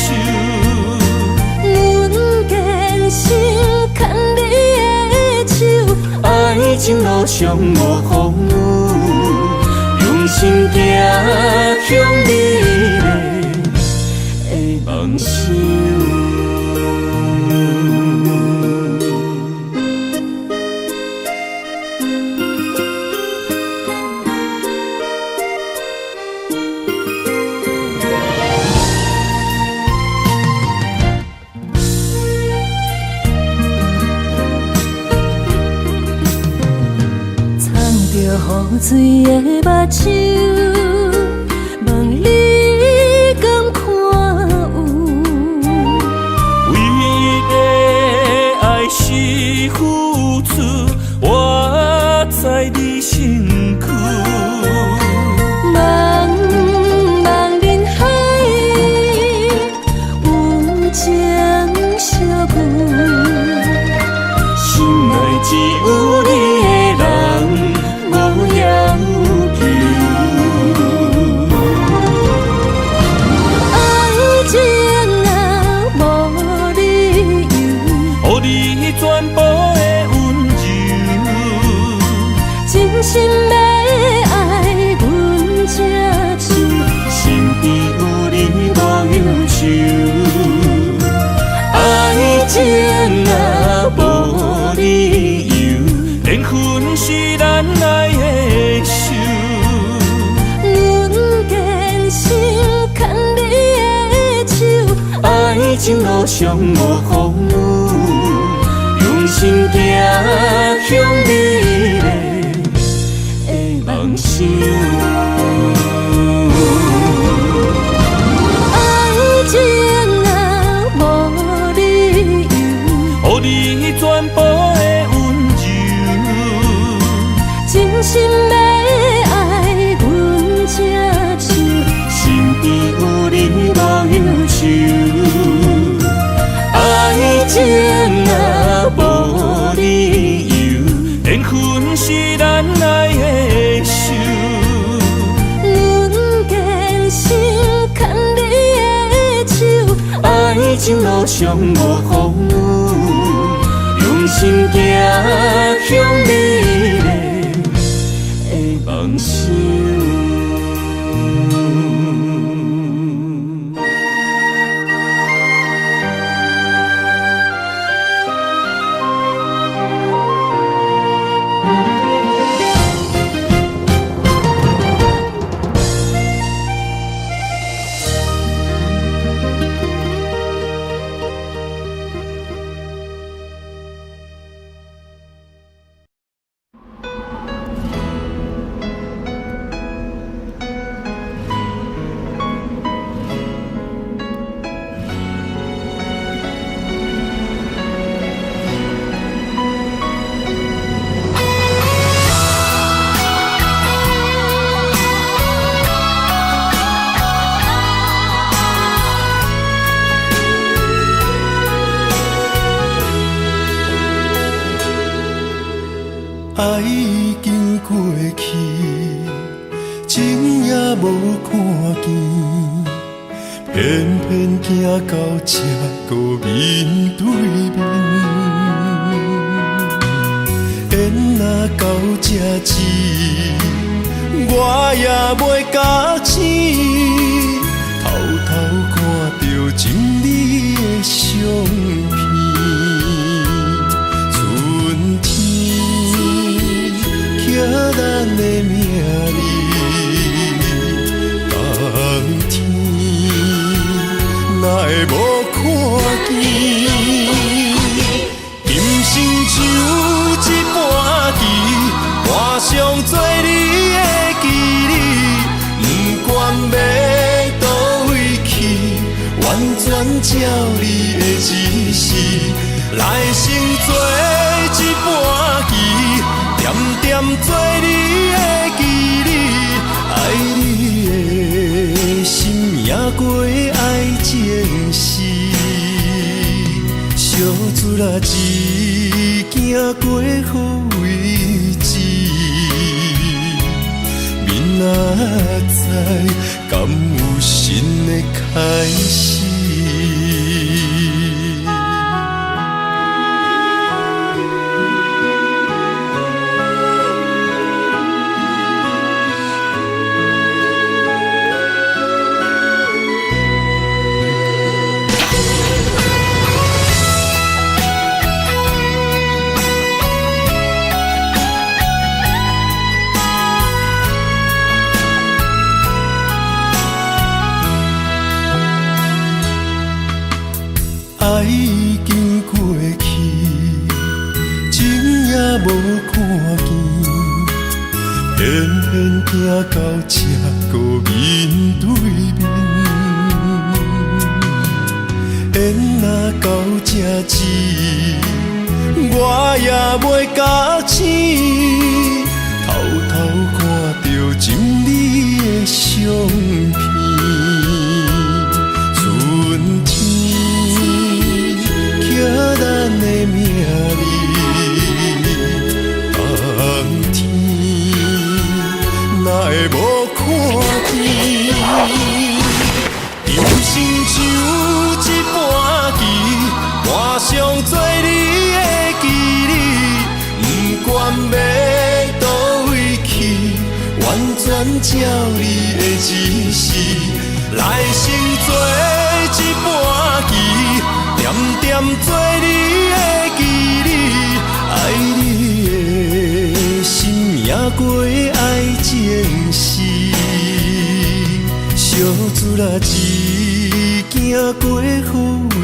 阮坚信牵你的手，爱情路上无风雨，用心行向你的梦想。雨水的目睭，望你敢看有。为了爱是付出，我知你身躯。茫茫人海，有情相伴，心内只有你的人。无要求，情路上无风雨，用心行向美丽的梦想。爱情啊，无理由，予你全部的温柔，真心要爱阮才像，身边有你无忧愁。爱情啊，无理由，缘分是咱爱的手。阮坚信牵你的手，爱情路上无风雨，用心行向美丽的梦想。爱已经过去，情也无看见，偏偏行到这个面对面。缘若到这时，我也袂假醒，偷偷看到情你的相片。寄咱的名字，冬天哪会无看见？今生像一盘棋，换上做你的记忆，不管要倒位去，完全照你的指示，来成做一盘棋。点点做你的记忆，爱你的心也过爱情事，小船啊一行过好位置，明仔载敢有新的开始？爱已经过去，情也无看见，偏偏行到这个面对面。缘若到这时，我也袂假醒，偷偷看到情你的相片。春天寄咱的名字，冬天哪会无看见？今生像一盘棋，换上做你的记忆，不管要倒位去，完全照你的指示，来成做一盘棋。点点做你的记忆，爱你的心也过爱情事，小船啊一行过好位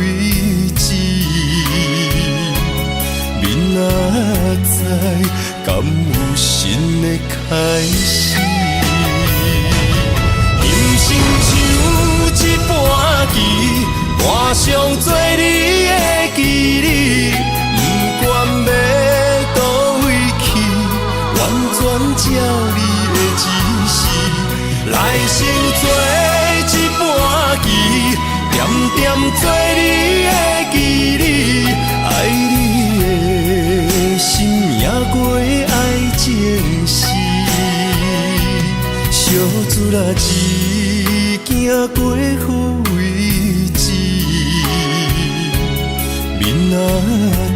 敢有新的开始？人生像一盘棋，我上做你的棋子，不管要倒位去，完全照你的指示，来生做一盘棋，点点做你的棋子，爱你的心也过爱情诗，小子啊，一行过好位置，明仔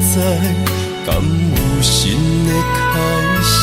载敢有新的开始？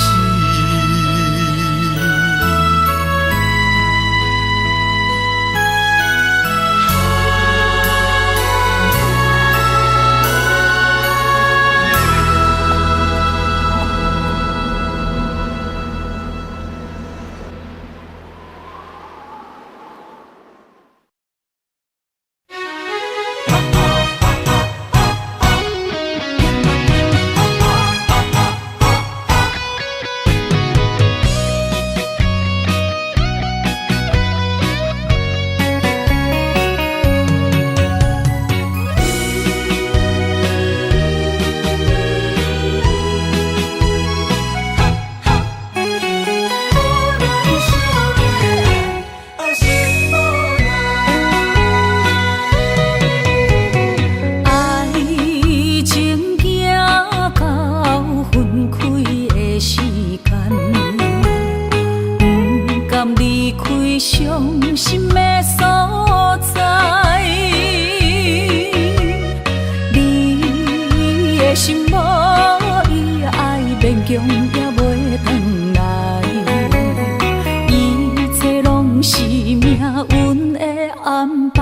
伤心的所在，你的心无伊爱勉强也袂转来，一切拢是命运的安排。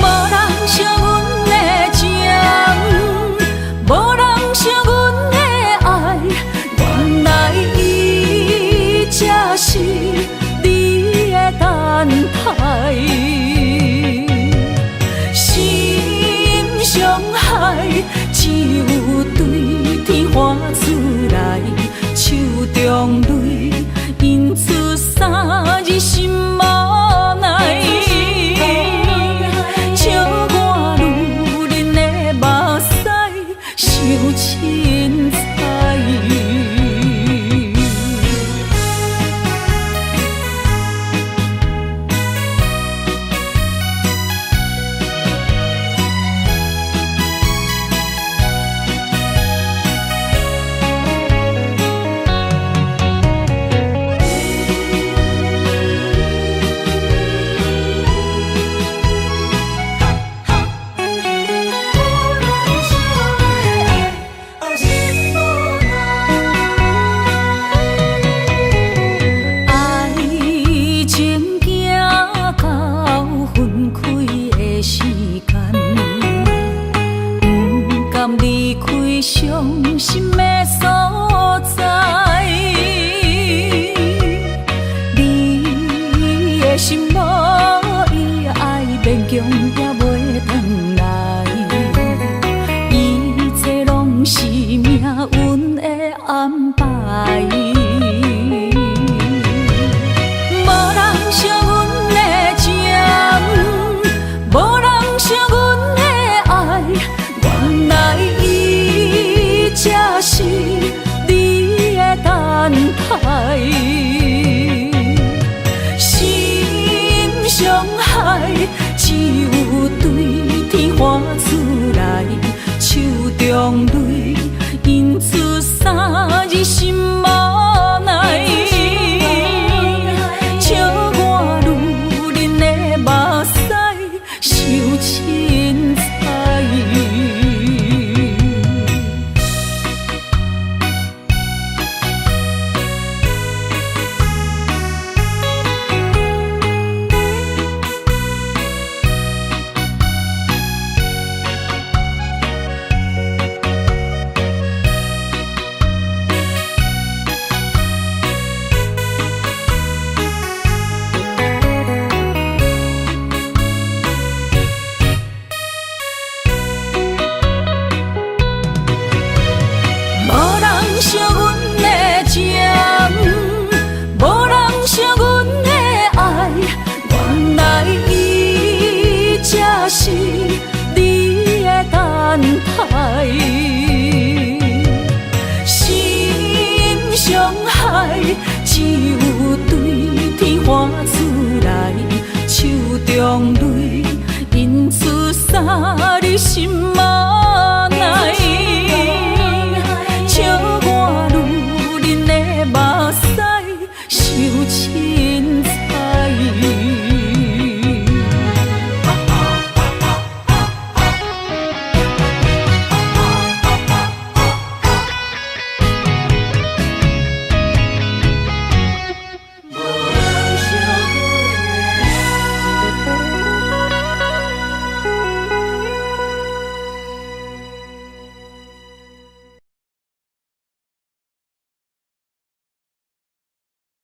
无人像阮的情，无人像阮的爱，原来才是你的等待，心伤害只有对天喊出来，手中泪印出三字心无奈，笑我女人的目屎伤凊彩。伤心的所在，你的心无伊爱勉强也袂转来，一切拢是命运的安排。无人像阮的情，无人像阮的爱，原来才是你的等待，心伤害只有对天喊出来，手中泪